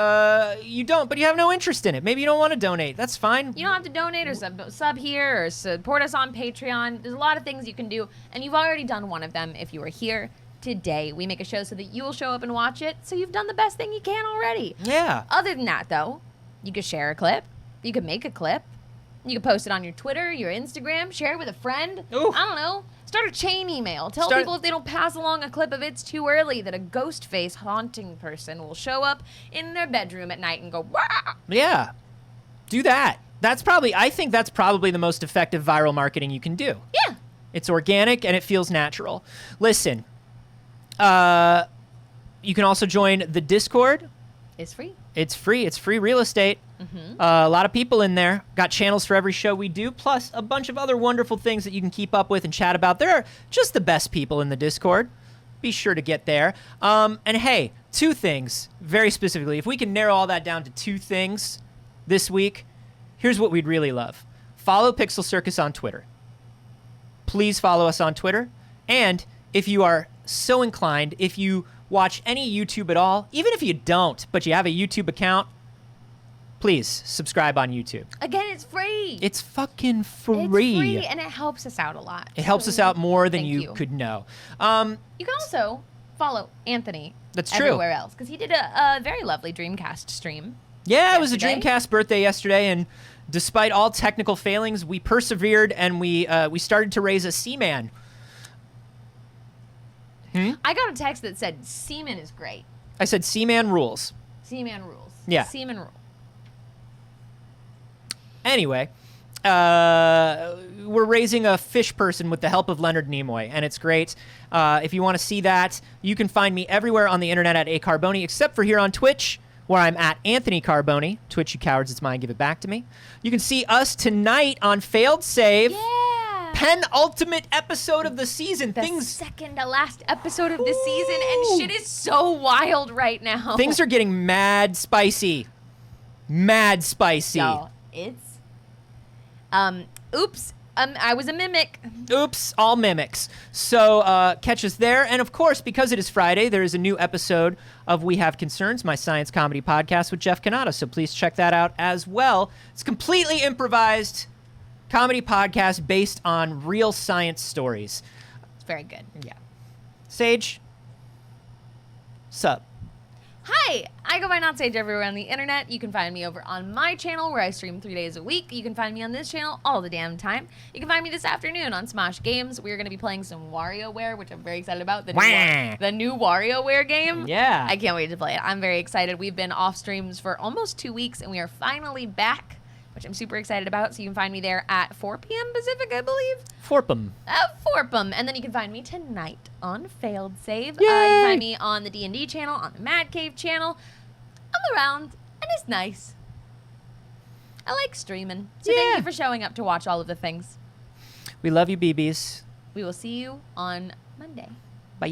you don't, but you have no interest in it. Maybe you don't want to donate. That's fine. You don't have to donate or sub here or support us on Patreon. There's a lot of things you can do, and you've already done one of them if you were here today. We make a show so that you will show up and watch it, so you've done the best thing you can already. Yeah. Other than that, though, you could share a clip. You could make a clip. You could post it on your Twitter, your Instagram, share it with a friend. Ooh. I don't know. Start a chain email. Tell people if they don't pass along a clip of It's Too Early that a ghost face haunting person will show up in their bedroom at night and go, wah! Yeah. Do that. I think that's probably the most effective viral marketing you can do. Yeah. It's organic and it feels natural. Listen, you can also join the Discord. It's free. It's free. It's free real estate. A lot of people in there. Got channels for every show we do, plus a bunch of other wonderful things that you can keep up with and chat about. There are just the best people in the Discord. Be sure to get there. And hey, 2 things, very specifically. If we can narrow all that down to 2 things this week, here's what we'd really love. Follow Pixel Circus on Twitter. Please follow us on Twitter. And if you are so inclined, if you watch any YouTube at all, even if you don't, but you have a YouTube account, please subscribe on YouTube. Again, it's free. It's fucking free. It's free, and it helps us out a lot. It helps us out more than Thank you you. could know. You can also follow Anthony. That's true. Everywhere else, because he did a very lovely Dreamcast stream. Yeah, it was a yesterday. Dreamcast birthday yesterday, and despite all technical failings, we persevered and we started to raise a Seaman. I got a text that said Seaman is great. I said Seaman rules. Seaman rules. Yeah. Seaman rules. Anyway, we're raising a fish person with the help of Leonard Nimoy, and it's great. If you want to see that, you can find me everywhere on the internet at Carboni, except for here on Twitch, where I'm at Anthony Carboni. Twitch, you cowards, it's mine. Give it back to me. You can see us tonight on Failed Save. Yeah. Penultimate episode of the season. The second to last episode of the season, and shit is so wild right now. Things are getting mad spicy. Mad spicy. Yo, it's oops. I was a mimic. Oops, all mimics. So catch us there. And of course, because it is Friday, there is a new episode of We Have Concerns, my science comedy podcast with Jeff Canada. So please check that out as well. It's completely improvised comedy podcast based on real science stories. It's very good. Yeah. Saige, sup? Hi, I go by Not Saige everywhere on the internet. You can find me over on my channel where I stream 3 days a week. You can find me on this channel all the damn time. You can find me this afternoon on Smosh Games. We're going to be playing some WarioWare, which I'm very excited about. The new WarioWare game. Yeah. I can't wait to play it. I'm very excited. We've been off streams for almost 2 weeks, and we are finally back, which I'm super excited about. So you can find me there at 4 p.m. Pacific, I believe. Forpum. Forpum. And then you can find me tonight on Failed Save. Yay! You can find me on the D&D channel, on the Mad Cave channel. I'm around, and it's nice. I like streaming. So thank you for showing up to watch all of the things. We love you, BBs. We will see you on Monday. Bye.